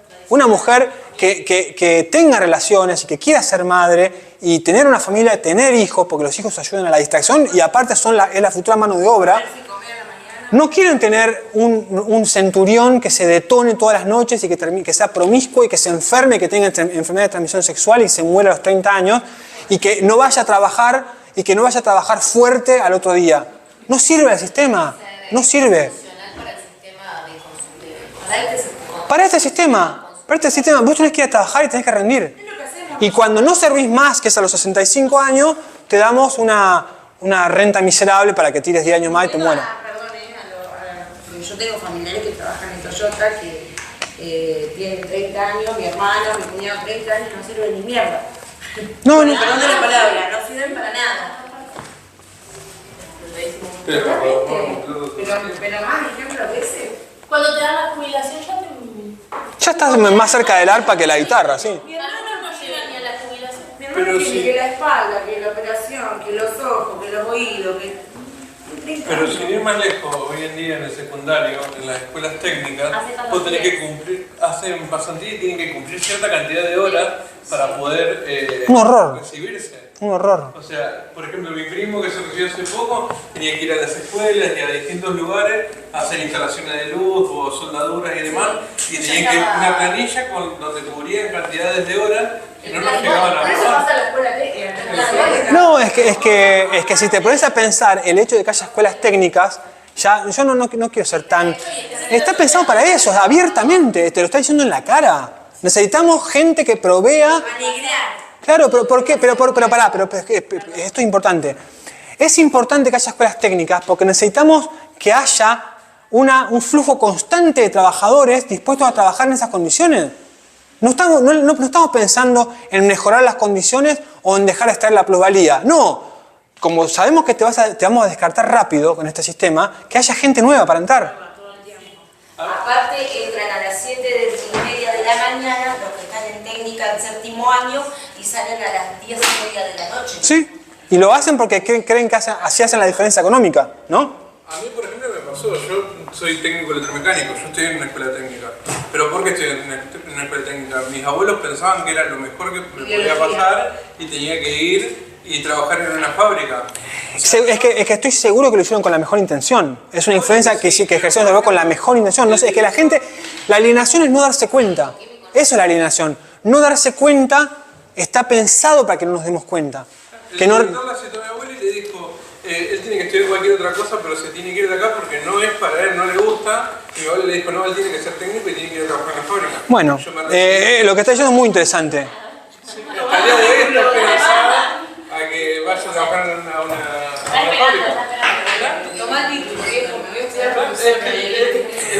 que tenga relaciones y que quiera ser madre y tener una familia, tener hijos, porque los hijos ayudan a la distracción y aparte es la futura mano de obra. No quieren tener un centurión que se detone todas las noches y que sea promiscuo y que se enferme, que tenga enfermedad de transmisión sexual y se muera a los 30 años y que no vaya a trabajar fuerte al otro día. No sirve el sistema, no sirve. Para este sistema, vos tenés que ir a trabajar y tenés que rendir. Y cuando no servís más, que es a los 65 años, te damos una renta miserable para que tires 10 años más y te mueras. Porque yo tengo familiares que trabajan en Toyota que tienen 30 años, mi hermano, mi cuñado 30 años, no sirven ni mierda. No. Perdón de la palabra, no sirven para nada. Pero más ejemplo que ese. Cuando te dan la jubilación Ya estás más cerca del arpa que la guitarra, sí. Mi hermano no llega ni a la jubilación. Mi hermano tiene que la espalda, que la operación, que los ojos, que los oídos, que... Pero sin ir más lejos, hoy en día en el secundario, en las escuelas técnicas, vos tenés que cumplir, hacen pasantía y tienen que cumplir cierta cantidad de horas para poder Un horror. recibirse. Un horror. O sea, por ejemplo, mi primo que se recibió hace poco tenía que ir a las escuelas y a distintos lugares a hacer instalaciones de luz o soldaduras y demás, y tenían que una planilla donde cubrían cantidades de horas que no nos llegaban a Por eso probar. pasa a la escuela técnica. No, es que si te pones a pensar el hecho de que haya escuelas técnicas, ya yo no quiero ser tan... Está pensado para eso, abiertamente, te lo está diciendo en la cara. Necesitamos gente que provea... Claro, pero ¿por qué? Pero pará, esto es importante. Es importante que haya escuelas técnicas porque necesitamos que haya un flujo constante de trabajadores dispuestos a trabajar en esas condiciones. No estamos pensando en mejorar las condiciones o en dejar de extraer la plusvalía. No, como sabemos que te vamos a descartar rápido con este sistema, que haya gente nueva para entrar. Aparte, entran a las 7:30 de la mañana, los que están en técnica en séptimo año, y salen a las 10:30 de la noche. Sí, y lo hacen porque creen que así hacen la diferencia económica, ¿no? A mí, por ejemplo, me pasó, yo soy técnico electromecánico, yo estoy en una escuela técnica. ¿Pero por qué estoy en una escuela técnica? Mis abuelos pensaban que era lo mejor que me podía pasar y tenía que ir y trabajar en una fábrica. Es que estoy seguro que lo hicieron con la mejor intención. Es una influencia que ejercieron con la mejor intención. No sé, es que la alienación es no darse cuenta. Eso es la alienación. No darse cuenta está pensado para que no nos demos cuenta. El director la citó a mi abuelo y le dijo, él tiene que estudiar cualquier otra cosa, pero se tiene que ir de acá porque no es para él, no le gusta. Y mi abuelo le dijo, no, él tiene que ser técnico y tiene que ir a trabajar en la fábrica. Bueno, lo que está diciendo es muy interesante. Sí, hasta el día de hoy está pensado a que vaya a trabajar en una fábrica. Tomá el título, viejo, me voy a estudiar profesor.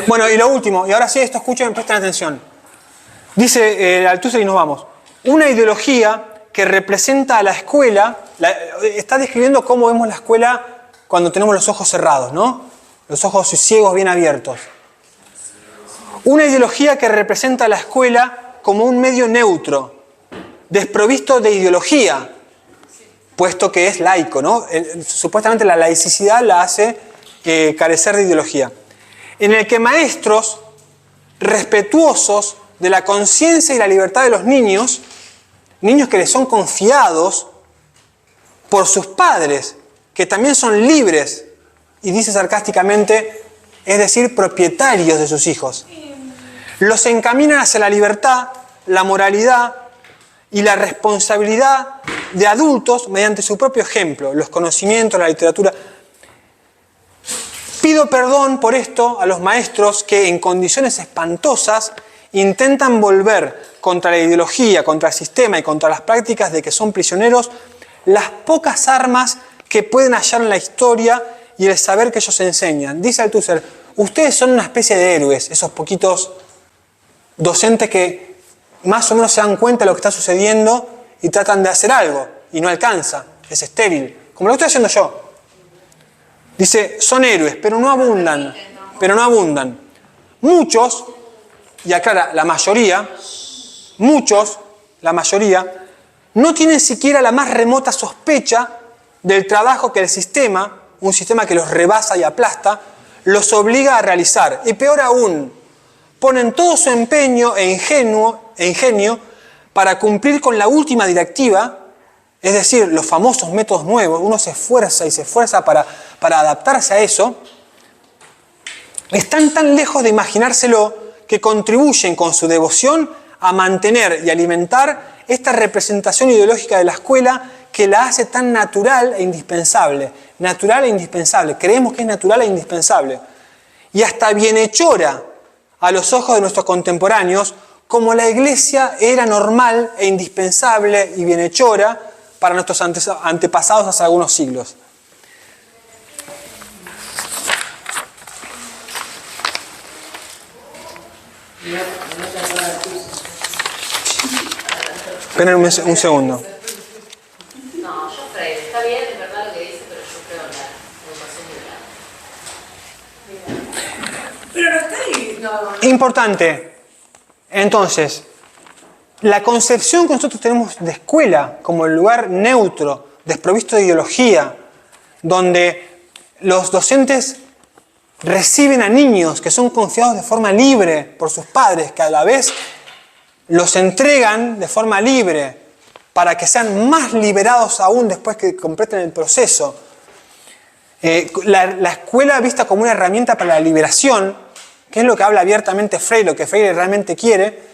Bueno, y lo último, y ahora sí, esto escuchen, presten atención. Dice Althusser y nos vamos. Una ideología que representa a la escuela, está describiendo cómo vemos la escuela cuando tenemos los ojos cerrados, ¿no? Los ojos ciegos bien abiertos. Una ideología que representa a la escuela como un medio neutro, desprovisto de ideología, puesto que es laico, ¿no? Supuestamente la laicidad la hace carecer de ideología. En el que maestros respetuosos de la conciencia y la libertad de los niños que les son confiados por sus padres, que también son libres, y dice sarcásticamente, es decir, propietarios de sus hijos. Los encaminan hacia la libertad, la moralidad y la responsabilidad de adultos mediante su propio ejemplo, los conocimientos, la literatura. Pido perdón por esto a los maestros que en condiciones espantosas intentan volver contra la ideología, contra el sistema y contra las prácticas de que son prisioneros las pocas armas que pueden hallar en la historia y el saber que ellos enseñan. Dice Althusser, ustedes son una especie de héroes, esos poquitos docentes que más o menos se dan cuenta de lo que está sucediendo y tratan de hacer algo y no alcanza, es estéril, como lo estoy haciendo yo. Dice, son héroes, pero no abundan. Muchos, y aclara, la mayoría, no tienen siquiera la más remota sospecha del trabajo que el sistema, un sistema que los rebasa y aplasta, los obliga a realizar. Y peor aún, ponen todo su empeño e ingenio para cumplir con la última directiva, es decir, los famosos métodos nuevos. Uno se esfuerza para adaptarse a eso. Están tan lejos de imaginárselo que contribuyen con su devoción a mantener y alimentar esta representación ideológica de la escuela que la hace tan natural e indispensable. Natural e indispensable. Creemos que es natural e indispensable. Y hasta bienhechora a los ojos de nuestros contemporáneos, como la Iglesia era normal e indispensable y bienhechora para nuestros antepasados hace algunos siglos. Esperen un segundo. No, yo creo, está bien, es verdad lo que dice, pero yo creo en la educación liberal. Pero no está ahí. No. Importante. Entonces, la concepción que nosotros tenemos de escuela como el lugar neutro, desprovisto de ideología, donde los docentes reciben a niños que son confiados de forma libre por sus padres, que a la vez los entregan de forma libre para que sean más liberados aún después que completen el proceso. La escuela vista como una herramienta para la liberación, que es lo que habla abiertamente Freire, lo que Freire realmente quiere.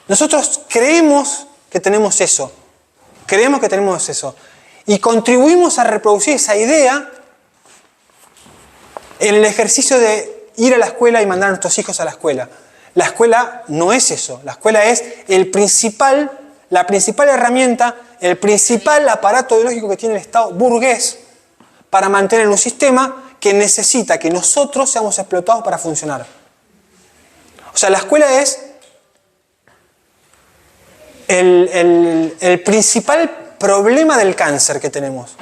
Nosotros creemos que tenemos eso, Creemos que tenemos eso. Y contribuimos a reproducir esa idea en el ejercicio de ir a la escuela y mandar a nuestros hijos a la escuela. La escuela no es eso. La escuela es la principal herramienta, el principal aparato ideológico que tiene el Estado burgués para mantener un sistema que necesita que nosotros seamos explotados para funcionar. O sea, la escuela es el principal problema del cáncer que tenemos.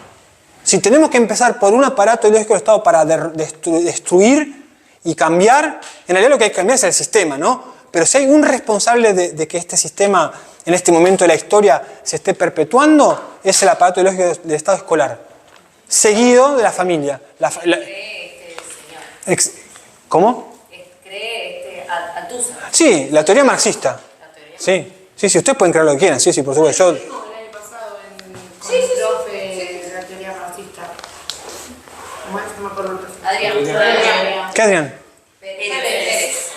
Si tenemos que empezar por un aparato ideológico del Estado para destruir y cambiar, en realidad lo que hay que cambiar es el sistema, ¿no? Pero si hay un responsable de que este sistema, en este momento de la historia, se esté perpetuando, es el aparato ideológico del Estado escolar, seguido de la familia. Cree este señor. ¿Cómo? Cree Althusser. Sí, la teoría marxista. La teoría. Sí, ustedes pueden creer lo que quieran, sí, por supuesto. El año pasado con el profe de la teoría marxista. ¿Cómo es? No me acuerdo el profe. Adrián. ¿Qué, Adrián?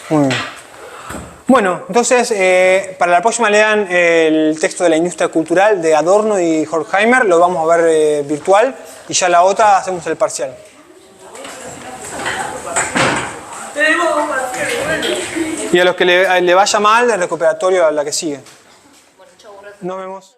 Muy bien. Bueno, entonces, para la próxima lean el texto de la industria cultural de Adorno y Horkheimer, lo vamos a ver virtual, y ya la otra hacemos el parcial. Y a los que le vaya mal, el recuperatorio a la que sigue. Nos vemos.